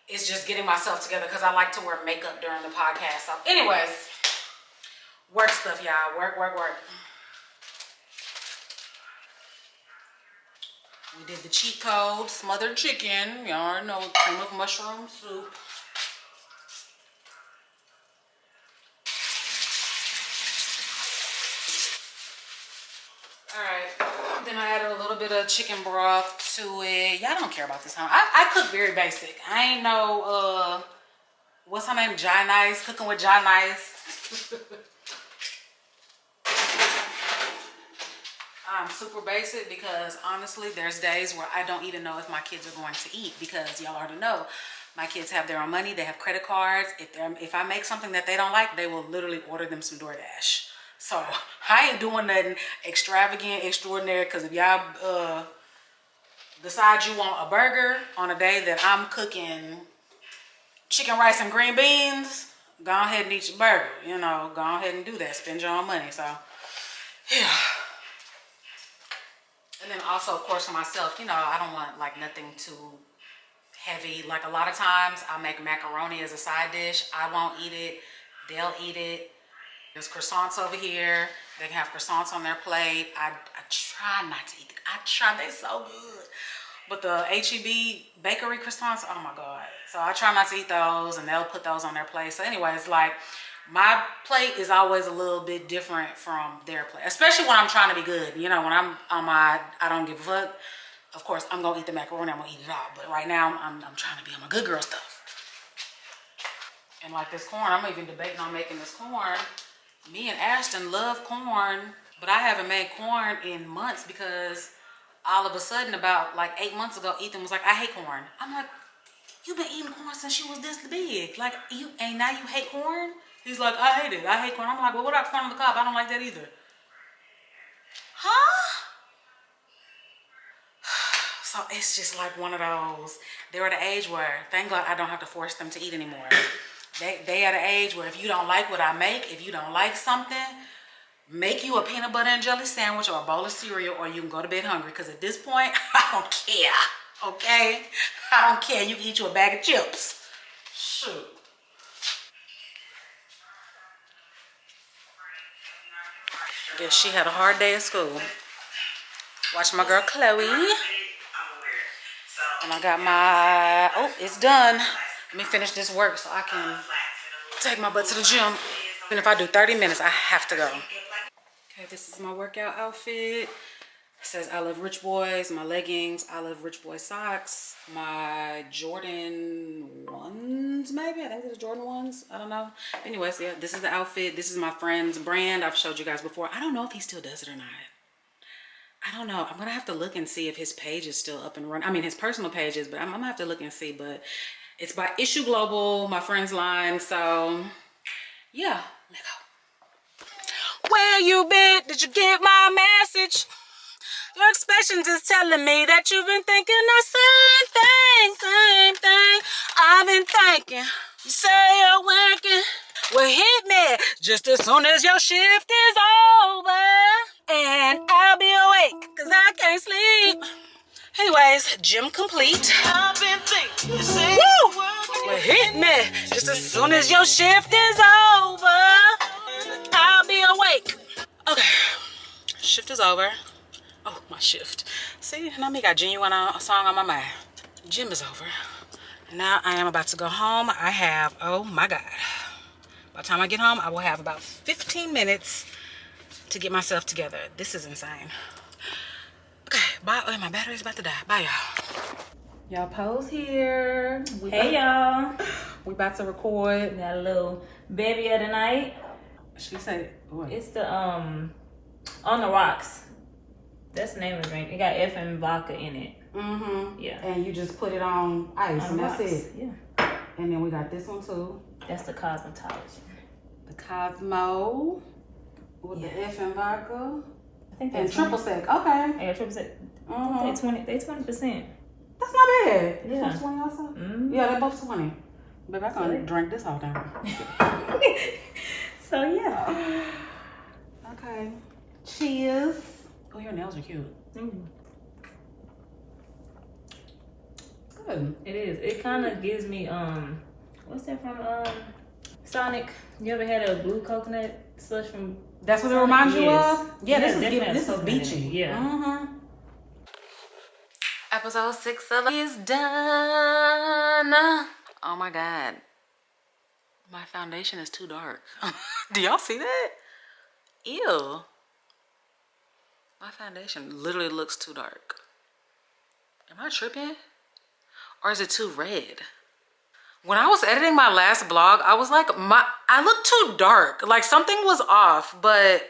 It's just getting myself together because I like to wear makeup during the podcast. So anyways, work stuff, y'all. Work. We did the cheat code, smothered chicken. Y'all already know, cream of mushroom soup. All right, then I added a little little bit of chicken broth to it. Y'all don't care about this, huh? I cook very basic. I ain't no, what's her name? Jyneen, cooking with Jyneen. I'm super basic because honestly, there's days where I don't even know if my kids are going to eat because y'all already know my kids have their own money. They have credit cards. If I make something that they don't like, they will literally order them some DoorDash. So I ain't doing nothing extravagant, extraordinary. Because if y'all decide you want a burger on a day that I'm cooking chicken, rice, and green beans, go ahead and eat your burger. You know, go ahead and do that. Spend your own money. So yeah. And then also, of course, for myself, you know, I don't want like nothing too heavy. Like a lot of times I make macaroni as a side dish. I won't eat it. They'll eat it. There's croissants over here. They can have croissants on their plate. I try not to eat it. I try. They're so good. But the HEB bakery croissants, oh my God. So I try not to eat those, and they'll put those on their plate. So anyways, like my plate is always a little bit different from their plate, especially when I'm trying to be good. You know, when I'm on my I don't give a fuck, of course I'm gonna eat the macaroni, I'm gonna eat it all. But right now I'm trying to be on my good girl stuff. And like this corn, I'm even debating on making this corn. Me and Ashton love corn, but I haven't made corn in months because all of a sudden about like 8 months ago, Ethan was like, I hate corn. I'm like, you've been eating corn since you was this big. Like, now you hate corn? He's like, I hate it. I hate corn. I'm like, well, what about corn on the cob? I don't like that either. Huh? So it's just like one of those. They're at an age where, thank God, I don't have to force them to eat anymore. They at an age where if you don't like what I make, if you don't like something, make you a peanut butter and jelly sandwich or a bowl of cereal, or you can go to bed hungry. Because at this point, I don't care. Okay? I don't care. You can eat you a bag of chips. Shoot. Guess she had a hard day at school. Watch my girl Chloe. And I got my, oh, it's done. Let me finish this work so I can take my butt to the gym. And if I do 30 minutes, I have to go. Okay, this is my workout outfit. It says I love rich boys. My leggings, I love rich boy socks. My Jordan 1s, maybe. I think these are Jordan 1s. I don't know. Anyways, yeah, this is the outfit. This is my friend's brand. I've showed you guys before. I don't know if he still does it or not. I don't know. I'm going to have to look and see if his page is still up and running. I mean, his personal page is, but I'm going to have to look and see. But it's by Issue Global, my friend's line. So, yeah. Let's go. Where you been? Did you get my message? Your expressions is telling me that you've been thinking the same thing. I've been thinking. You say you're working. Well, hit me just as soon as your shift is over. And I'll be awake, cause I can't sleep. Anyways, gym complete. I've been thinking. Woo! Well, hit me just as soon as your shift is over. I'll be awake. Okay, shift is over. Oh, my shift. See, now me got genuine song on my mind. Gym is over. Now I am about to go home. I have, oh my God. By the time I get home, I will have about 15 minutes to get myself together. This is insane. Okay, bye. Oh, my battery's about to die. Bye, y'all. Y'all pose here. Hey, y'all. We about to record. Got a little baby of the night. She said, what? It's the, On the Rocks. That's the name of the drink. It got F and vodka in it. Mm-hmm. Yeah. And you just put it on ice, and that's it. Yeah. And then we got this one, too. That's the cosmetology. The Cosmo. With the F and vodka. I think and that's triple sec. Okay. Yeah, triple sec. Mm-hmm. They 20%. That's not bad. Yeah. 20 also? Mm-hmm. Yeah, they're both 20. Baby, I'm gonna drink this all down. So yeah. Okay. Cheers. Oh, your nails are cute. Mm. Good. It is. It kind of gives me what's that from Sonic? You ever had a blue coconut slush from? That's what Sonic? it reminds you Yes. of? Yeah, Definitely this is coconut in beachy. it. Yeah. Mm-hmm. Episode 6 of is done. Oh my God. My foundation is too dark. Do y'all see that? Ew. My foundation literally looks too dark. Am I tripping? Or is it too red? When I was editing my last vlog, I was like, I look too dark. Like something was off, but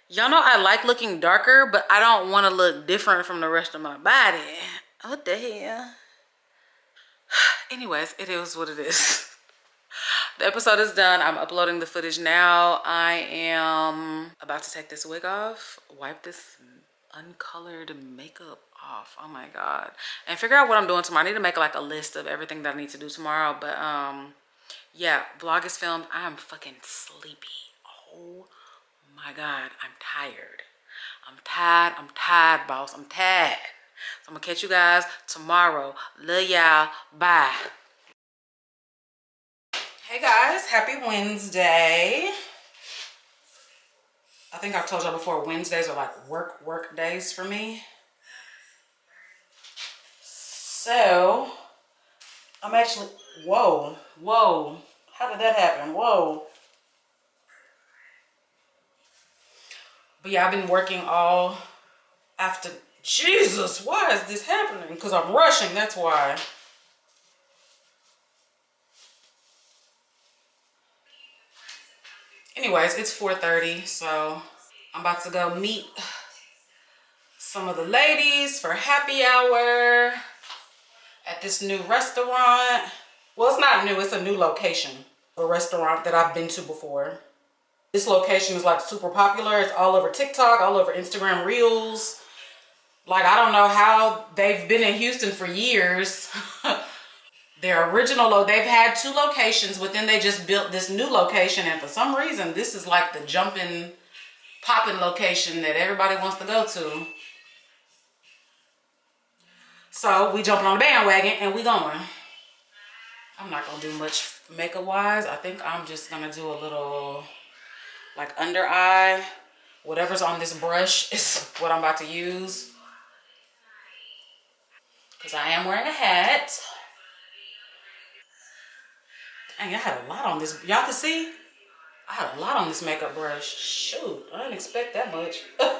y'all know I like looking darker, but I don't want to look different from the rest of my body. What the hell? Anyways, it is what it is. The episode is done. I'm uploading the footage now. I am about to take this wig off, wipe this uncolored makeup off. Oh my god. And figure out what I'm doing tomorrow. I need to make like a list of everything that I need to do tomorrow. But yeah, vlog is filmed. I am fucking sleepy. Oh my god, I'm tired. I'm tired, boss. I'm tired. So I'm gonna catch you guys tomorrow. Love y'all. Bye. Hey guys, happy Wednesday. I think I've told y'all before, Wednesdays are like work days for me. So I'm actually, whoa, how did that happen? Whoa. But yeah, I've been working all after. Jesus, why is this happening? Because I'm rushing, that's why. Anyways, it's 4:30, so I'm about to go meet some of the ladies for happy hour at this new restaurant. Well, it's not new, it's a new location. A restaurant that I've been to before. This location is like super popular. It's all over TikTok, all over Instagram Reels. Like, I don't know how they've been in Houston for years. Their original, they've had 2 locations, but then they just built this new location. And for some reason, this is like the jumping, popping location that everybody wants to go to. So we jumping on the bandwagon and we going. I'm not gonna do much makeup wise. I think I'm just gonna do a little like under eye. Whatever's on this brush is what I'm about to use. Because I am wearing a hat. Dang, I had a lot on this. Y'all can see? I had a lot on this makeup brush. Shoot, I didn't expect that much. Okay,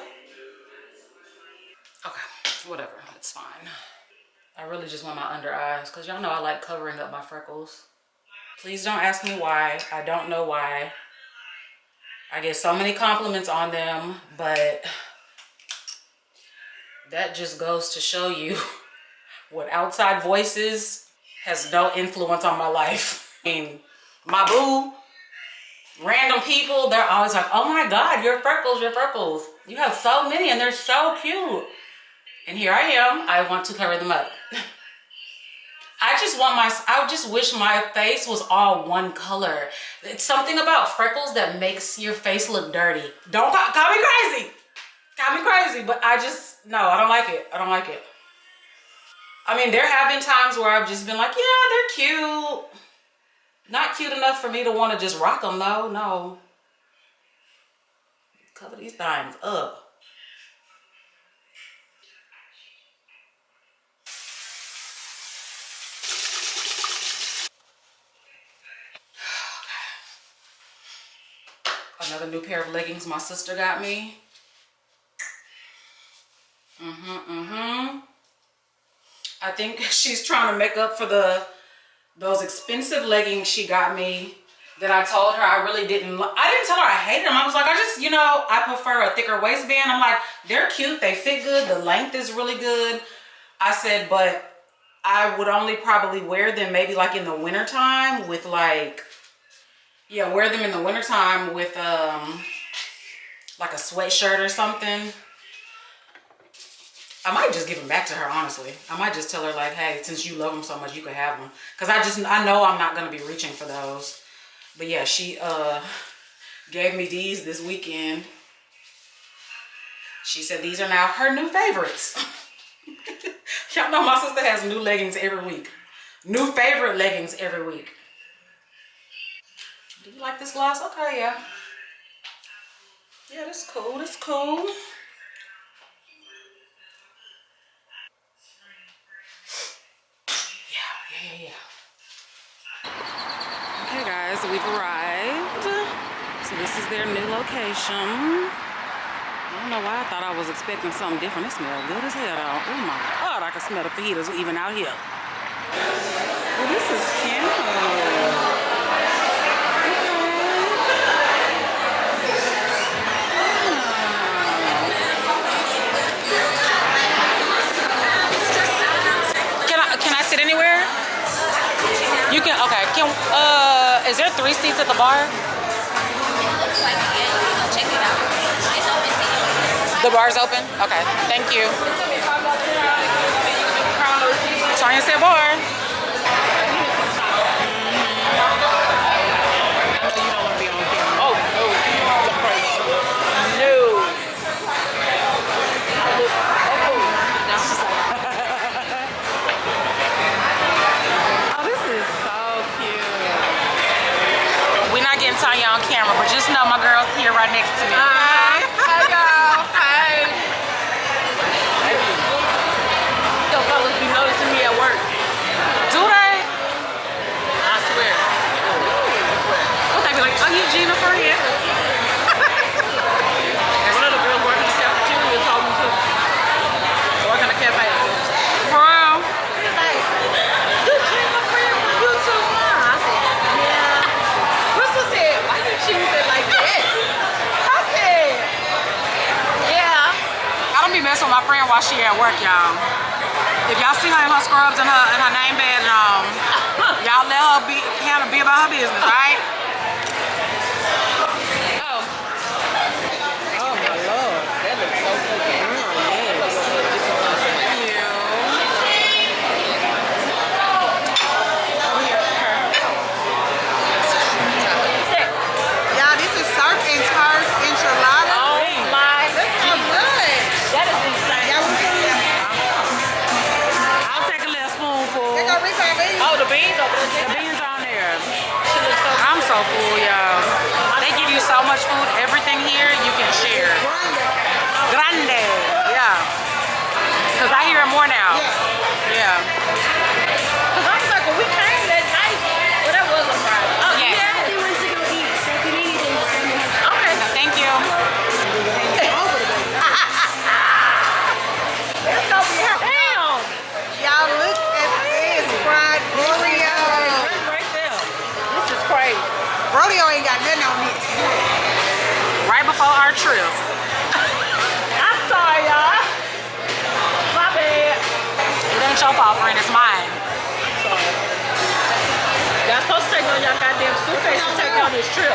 whatever, it's fine. I really just want my under eyes because y'all know I like covering up my freckles. Please don't ask me why. I don't know why. I get so many compliments on them, but that just goes to show you what outside voices has no influence on my life. I mean, my boo, random people, they're always like, oh my God, your freckles, your freckles. You have so many and they're so cute. And here I am, I want to cover them up. I just wish my face was all one color. It's something about freckles that makes your face look dirty. Don't call me crazy. Call me crazy, but no, I don't like it. I don't like it. I mean, there have been times where I've just been like, yeah, they're cute. Not cute enough for me to want to just rock them though, no. Cover these things up. Another new pair of leggings my sister got me. I think she's trying to make up for those expensive leggings she got me that I told her I really didn't. I didn't tell her I hated them. I was like, I just, I prefer a thicker waistband. I'm like, they're cute. They fit good. The length is really good. I said, but I would only probably wear them maybe like in the wintertime with like, wear them in the wintertime with like a sweatshirt or something. I might just give them back to her, honestly. I might just tell her like, hey, since you love them so much, you can have them. Because I know I'm not going to be reaching for those. But yeah, she gave me these this weekend. She said these are now her new favorites. Y'all know my sister has new leggings every week. New favorite leggings every week. Do you like this gloss? Okay, yeah. Yeah, that's cool. That's cool. Yeah. Okay, guys, we've arrived. So this is their new location. I don't know why I thought I was expecting something different. It smells good as hell though. Oh my God, I can smell the fajitas even out here. Well, this is cute. Can I sit anywhere? You can. Okay. Can is there 3 seats at the bar? Check it out. It's open seating. The bar's open. Okay. Thank you. Tanya said bar. Tanya on camera, but just know my girl's here right next to me. Hey y'all. Hey. Yo, fellas be noticing me at work. Do they? I swear. What they be like, oh, you Gina for here? One of the girls working in the cafeteria told me to work in the cafe. For real? She's like, you Gina friend from YouTube? I said, yeah. Crystal said, why you choose it like that? Okay. Yeah. I don't be messing with my friend while she at work, y'all. If y'all see her in her scrubs and her name badge on, y'all let her be about her business, right? Oh. Oh my Lord. That looks so good. Y'all, this is surf and turf enchilada. Oh my Look how good. That is insane. Y'all want some? I'll take a little spoonful. They go Rico beans. Oh, the beans over The there. beans on there. She looks so I'm so full, y'all. They give you so much food. Everything here you can share. Grande. Yeah. Because I hear it more now. Yeah. Cause I was like, when we came that night, well, that was a Friday. Oh, Yes. yeah. He wants to go eat, so if you need anything, just let me know. Okay. Thank you. It's gonna be her. Damn. Y'all look at this fried Oreo. Right there. This is crazy. Rodeo ain't got nothing on this. Right before our trip. I'm sorry, y'all. My bad. It ain't your fault, friend. It's mine. Y'all supposed to take on y'all goddamn suitcase to take on this trip.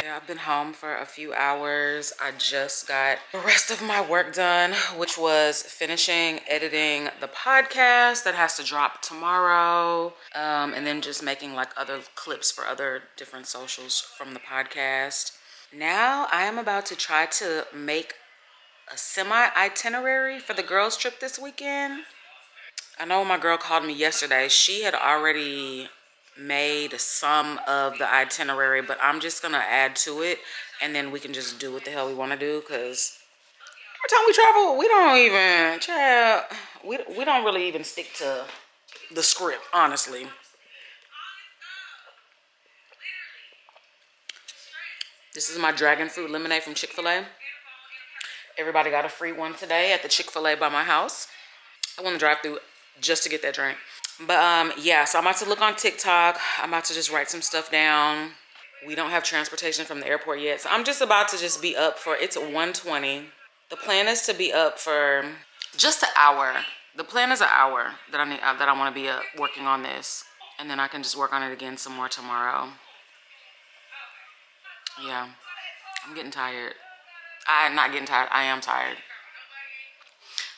Yeah, I've been home for a few hours. I just got the rest of my work done, which was finishing editing the podcast that has to drop tomorrow, and then just making like other clips for other different socials from the podcast. Now I am about to try to make a semi-itinerary for the girls' trip this weekend. I know my girl called me yesterday. She had already made some of the itinerary, but I'm just gonna add to it, and then we can just do what the hell we want to do. Because every time we travel, we don't even, child, we don't really even stick to the script, honestly. This is my dragon fruit lemonade from Chick-fil-A. Everybody got a free one today at the Chick-fil-A by my house. I want to drive through just to get that drink. But yeah, so I'm about to look on TikTok. I'm about to just write some stuff down. We don't have transportation from the airport yet, so I'm just about to just be up for, it's 1:20. The plan is to be up for just an hour. The plan is an hour that I want to be up working on this, and then I can just work on it again some more tomorrow. Yeah, I'm getting tired. I'm not getting tired. I am tired.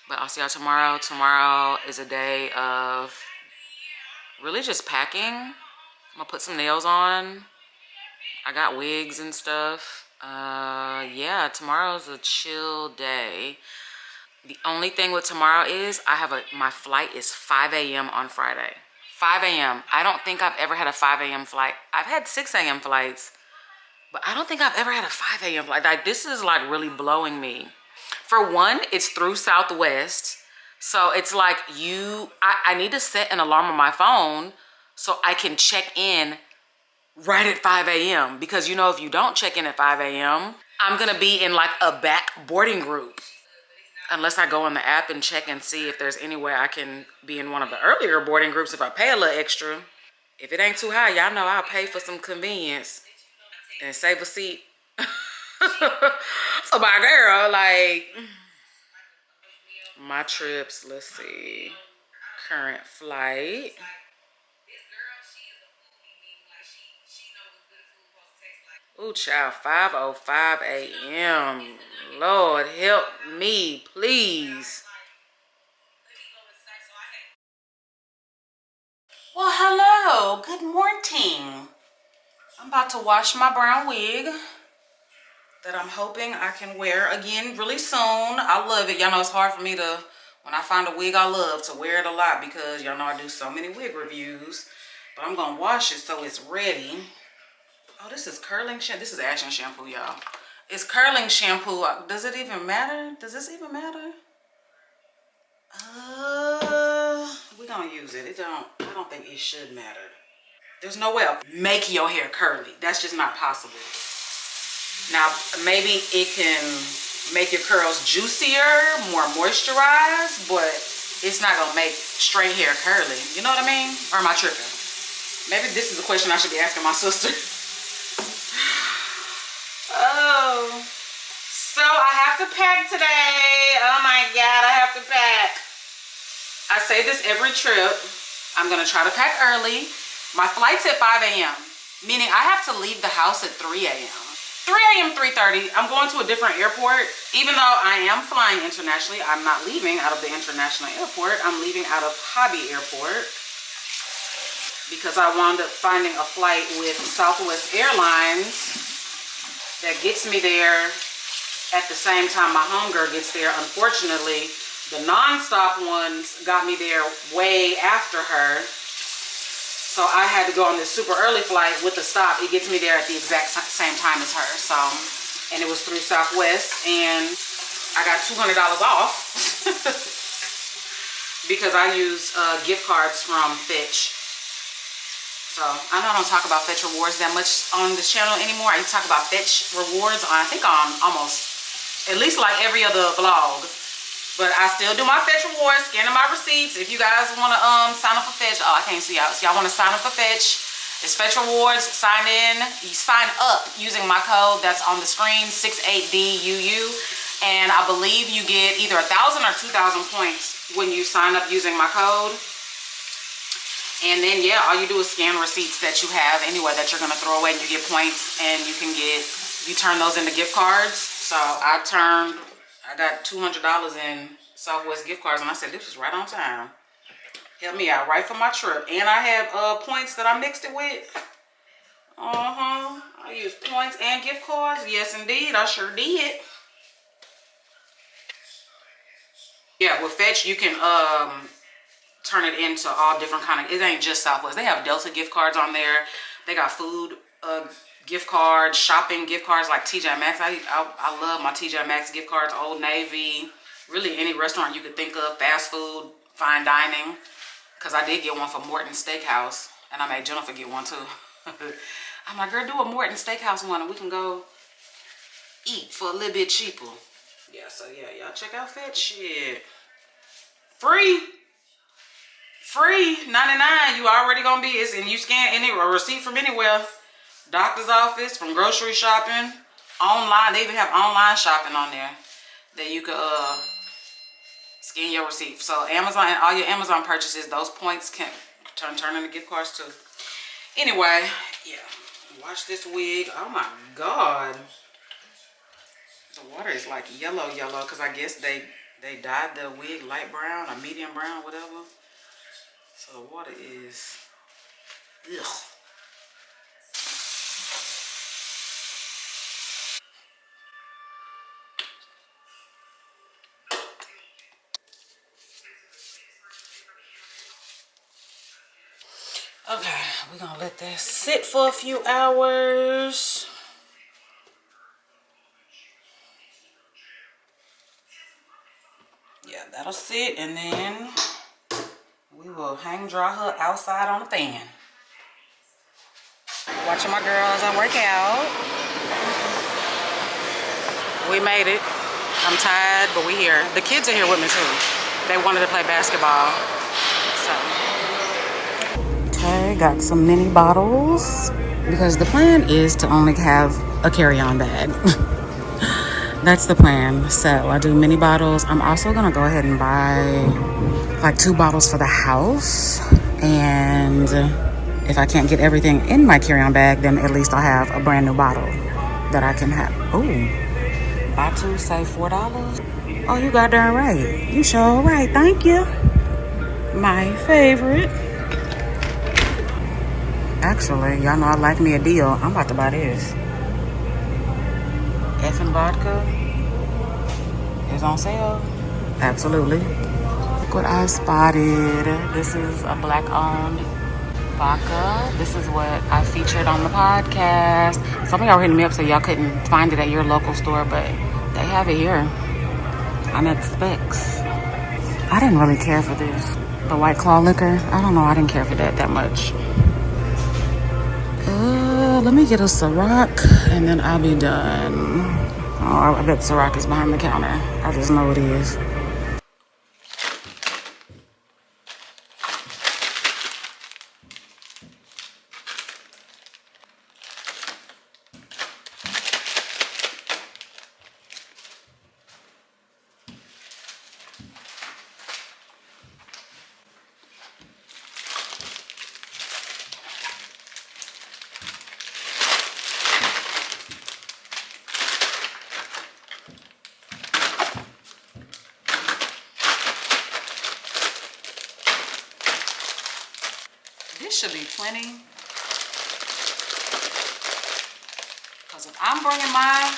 But I'll see y'all tomorrow. Tomorrow is a day of really just packing. I'm gonna put some nails on. I got wigs and stuff. Yeah, tomorrow's a chill day. The only thing with tomorrow is my flight is 5 a.m. on Friday. 5 a.m. I don't think I've ever had a 5 a.m. flight. I've had 6 a.m. flights, but I don't think I've ever had a 5 a.m. flight. Like, this is like really blowing me. For one, it's through Southwest. So it's like I need to set an alarm on my phone so I can check in right at 5 a.m. Because, you know, if you don't check in at 5 a.m., I'm gonna be in like a back boarding group. Unless I go on the app and check and see if there's any way I can be in one of the earlier boarding groups if I pay a little extra. If it ain't too high, y'all know I'll pay for some convenience and save a seat. For my girl, like my trips, let's see. Current flight. Ooh, child, 5:05 a.m. Lord, help me, please. Well, hello. Good morning. I'm about to wash my brown wig that I'm hoping I can wear again really soon. I love it. Y'all know it's hard for me to, when I find a wig I love, to wear it a lot because y'all know I do so many wig reviews. But I'm going to wash it so it's ready. Oh, this is curling shampoo. This is Action shampoo, y'all. It's curling shampoo. Does it even matter? Does this even matter? We're gonna use it. I don't think it should matter. There's no way of making your hair curly. That's just not possible. Now, maybe it can make your curls juicier, more moisturized, but it's not gonna make straight hair curly. You know what I mean? Or am I tripping? Maybe this is a question I should be asking my sister. Oh, so I have to pack today. Oh my God, I have to pack. I say this every trip. I'm gonna try to pack early. My flight's at 5 a.m., meaning I have to leave the house at 3 a.m. 3 a.m., 3:30. I'm going to a different airport. Even though I am flying internationally, I'm not leaving out of the international airport. I'm leaving out of Hobby Airport because I wound up finding a flight with Southwest Airlines that gets me there at the same time my homegirl gets there. Unfortunately, the non-stop ones got me there way after her. So I had to go on this super early flight with the stop. It gets me there at the exact same time as her. So, and it was through Southwest, and I got $200 off because I use gift cards from Fetch. So I know I don't talk about Fetch Rewards that much on this channel anymore. I used to talk about Fetch Rewards on, I think, on almost at least like every other vlog. But I still do my Fetch Rewards, scanning my receipts. If you guys want to sign up for Fetch, oh, I can't see y'all. So y'all want to sign up for Fetch, it's Fetch Rewards. Sign in. You sign up using my code that's on the screen, 68DUU. And I believe you get either 1,000 or 2,000 points when you sign up using my code. And then, yeah, all you do is scan receipts that you have anyway that you're going to throw away, and you get points, and you turn those into gift cards. So I got $200 in Southwest gift cards, and I said, this is right on time. Help me out right for my trip. And I have points that I mixed it with. I used points and gift cards. Yes, indeed, I sure did. Yeah, with Fetch, you can turn it into all different kind of, it ain't just Southwest. They have Delta gift cards on there. They got food gift cards, shopping gift cards like TJ Maxx. I love my TJ Maxx gift cards, Old Navy, really any restaurant you could think of, fast food, fine dining. Because I did get one for Morton Steakhouse, and I made Jennifer get one too. I'm like, girl, do a Morton Steakhouse one and we can go eat for a little bit cheaper. Yeah, so yeah, y'all check out Fetch. Shit. Free 99. You already gonna be, and you scan any receipt from anywhere, doctor's office, from grocery shopping, online. They even have online shopping on there that you could scan your receipt. So Amazon, and all your Amazon purchases, those points can turn into gift cards too. Anyway, yeah, watch this wig. Oh my God, the water is like yellow because I guess they dyed the wig light brown or medium brown, whatever. So the water is, ugh. Okay, we're gonna let that sit for a few hours. Yeah, that'll sit, and then we will hang dry her outside on the fan. Watching my girl as I work out. We made it. I'm tired, but we here. The kids are here with me too. They wanted to play basketball. So. Okay, got some mini bottles. Because the plan is to only have a carry-on bag. That's the plan. So I do mini bottles. I'm also gonna go ahead and buy like 2 bottles for the house. And if I can't get everything in my carry-on bag, then at least I'll have a brand new bottle that I can have. Ooh, buy 2, save $4. Oh, you got darn right. You sure right. Thank you. My favorite. Actually, y'all know I like me a deal. I'm about to buy this. Effing vodka is on sale. Absolutely. Look what I spotted. This is a black-owned vodka. This is what I featured on the podcast. Some of y'all were hitting me up so y'all couldn't find it at your local store, but they have it here. I'm at Specs. I didn't really care for this. The White Claw liquor. I don't know. I didn't care for that much. Let me get a Ciroc and then I'll be done. Oh, I bet Ciroc is behind the counter. I just know it is. This should be plenty. Because if I'm bringing my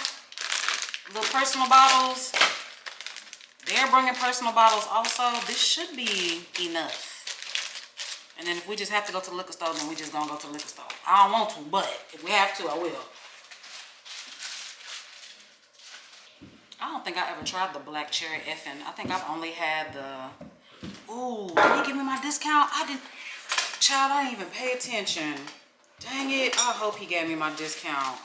little personal bottles, they're bringing personal bottles also. This should be enough. And then if we just have to go to the liquor store, then we just gonna go to the liquor store. I don't want to, but if we have to, I will. I don't think I ever tried the black cherry effing. I think I've only had the... Ooh, did he give me my discount? I didn't... Child, I didn't even pay attention. Dang it. I hope he gave me my discount.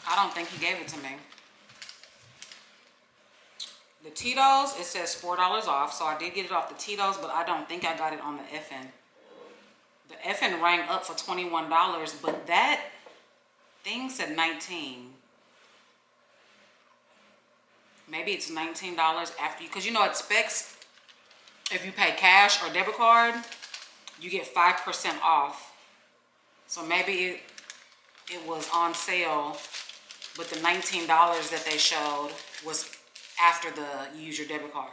I don't think he gave it to me. The Tito's, it says $4 off, so I did get it off the Tito's, but I don't think I got it on the effing. The effing rang up for $21, but that thing said $19. Maybe it's $19 after you, because you know at Specs, if you pay cash or debit card, you get 5% off. So maybe it was on sale, but the $19 that they showed was after the use your debit card.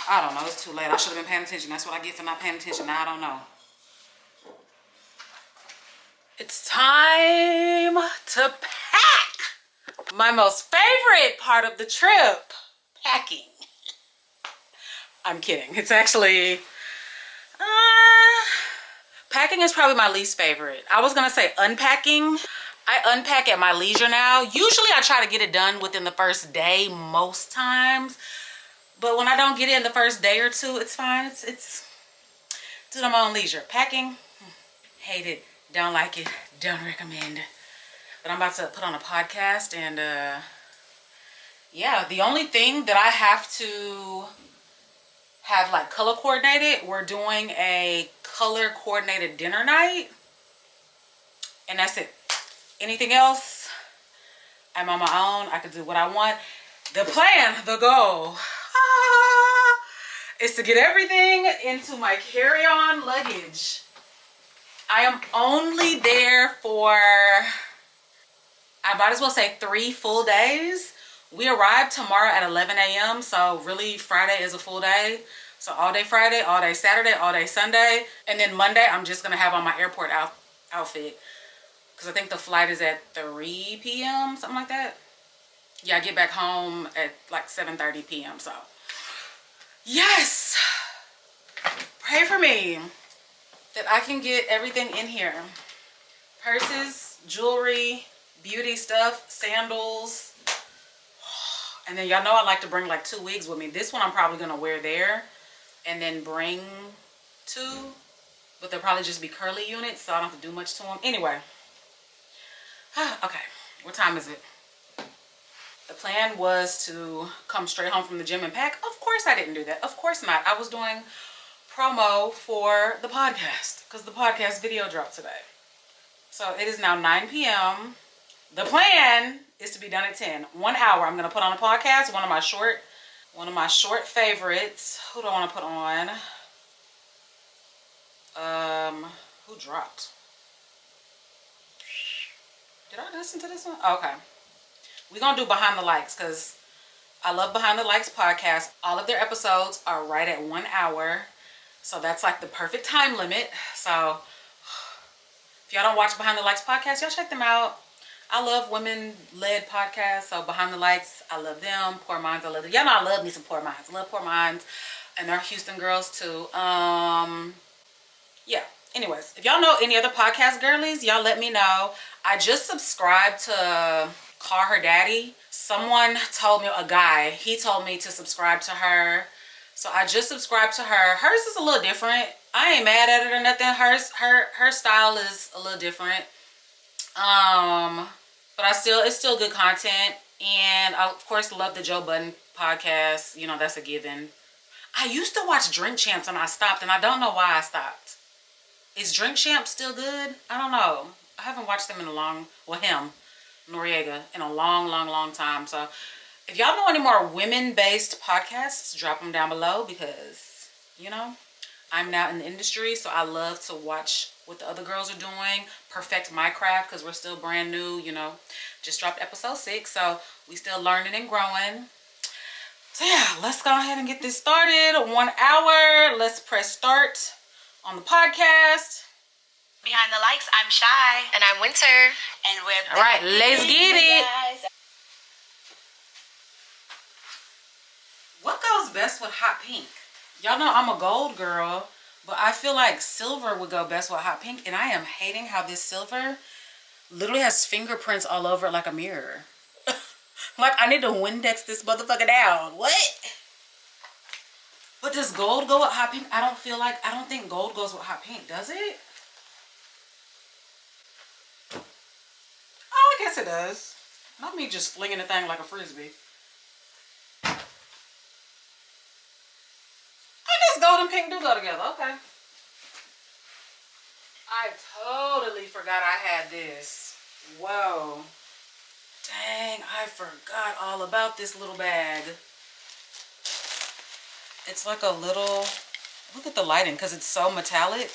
I don't know, it's too late. I should have been paying attention. That's what I get for not paying attention. Now I don't know. It's time to pack. My most favorite part of the trip, packing. I'm kidding. It's actually, packing is probably my least favorite. I was gonna say unpacking. I unpack at my leisure now. Usually I try to get it done within the first day most times. But when I don't get it in the first day or two, it's fine. It's do it on my own leisure. Packing, hate it, don't like it, don't recommend. But I'm about to put on a podcast and yeah, the only thing that I have to have like color coordinated, we're doing a color coordinated dinner night. And that's it. Anything else, I'm on my own. I can do what I want. The plan, the goal, is to get everything into my carry-on luggage. I am only there for, I might as well say 3 full days. We arrive tomorrow at 11 a.m. So really Friday is a full day. So all day Friday, all day Saturday, all day Sunday. And then Monday, I'm just gonna have on my airport outfit. Because I think the flight is at 3 p.m., something like that. Yeah, I get back home at like 7:30 p.m. So, yes! Pray for me that I can get everything in here. Purses, jewelry, beauty stuff, sandals. And then y'all know I like to bring like 2 wigs with me. This one I'm probably gonna wear there and then bring 2, but they'll probably just be curly units, so I don't have to do much to them. Anyway, okay, what time is it? The plan was to come straight home from the gym and pack. Of course I didn't do that. Of course not. I was doing promo for the podcast because the podcast video dropped today. So it is now 9 p.m. The plan is to be done at 10. 1 hour. I'm gonna put on a podcast. One of my short favorites. Who do I want to put on? Who dropped? Did I listen to this one? Okay. We're gonna do Behind the Likes because I love Behind the Likes podcast. All of their episodes are right at 1 hour. So that's like the perfect time limit. So if y'all don't watch Behind the Likes podcast, y'all check them out. I love women-led podcasts. So Behind the Likes, I love them. Poor Minds, I love them. Y'all know I love me some Poor Minds. I love Poor Minds. And they're Houston girls too. Yeah. Anyways, if y'all know any other podcast girlies, y'all let me know. I just subscribed to Call Her Daddy. Someone told me, a guy, he told me to subscribe to her. So I just subscribed to her. Hers is a little different. I ain't mad at it or nothing. Her style is a little different. But it's still good content. And I of course love the Joe Budden podcast. You know, that's a given. I used to watch Drink Champs and I stopped, and I don't know why I stopped. Is Drink Champs still good? I don't know. I haven't watched them in a long, well, him, Noriega, in a long time. So if y'all know any more women-based podcasts, drop them down below because, you know, I'm now in the industry, so I love to watch what the other girls are doing, perfect my craft because we're still brand new, you know. Just dropped episode 6, so we still learning and growing. So yeah, let's go ahead and get this started. 1 hour. Let's press start on the podcast. Behind the Likes, I'm Shy. And I'm Winter. And we're All right, let's get it. guys. What goes best with hot pink? Y'all know I'm a gold girl, but I feel like silver would go best with hot pink, and I am hating how this silver literally has fingerprints all over it like a mirror. Like, I need to Windex this motherfucker down. What? But does gold go with hot pink? I don't think gold goes with hot pink, does it? Oh, I guess it does. Not me just flinging the thing like a frisbee. I guess gold and pink do go together. Okay. I totally forgot I had this. Whoa. Dang, I forgot all about this little bag. It's like a little, look at the lighting because it's so metallic.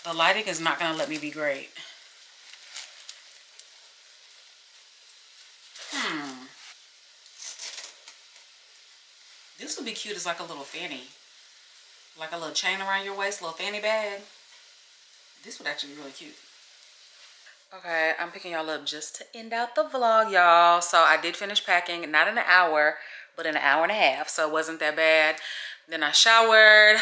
The lighting is not going to let me be great. This would be cute as like a little fanny. Like a little chain around your waist, little fanny bag. This would actually be really cute. Okay, I'm picking y'all up just to end out the vlog, y'all. So I did finish packing, not in an hour, but in an hour and a half. So it wasn't that bad. Then I showered,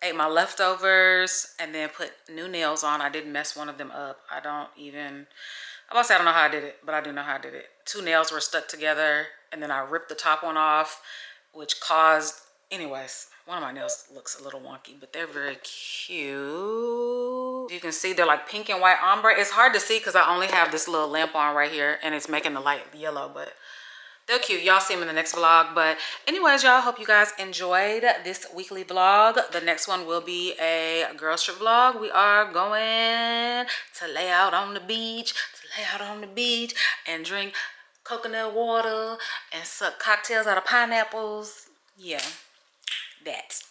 ate my leftovers, and then put new nails on. I did mess one of them up. I'm about to say I don't know how I did it, but I do know how I did it. 2 nails were stuck together, and then I ripped the top one off, which caused, anyways, one of my nails looks a little wonky, but they're very cute. You can see they're like pink and white ombre. It's hard to see because I only have this little lamp on right here and it's making the light yellow, but they're cute. Y'all see them in the next vlog. But anyways, y'all, hope you guys enjoyed this weekly vlog. The next one will be a girls trip vlog. We are going to lay out on the beach, and drink coconut water and suck cocktails out of pineapples. Yeah, that.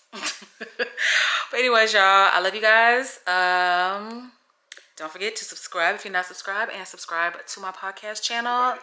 But anyways, y'all, I love you guys. Don't forget to subscribe if you're not subscribed, and subscribe to my podcast channel.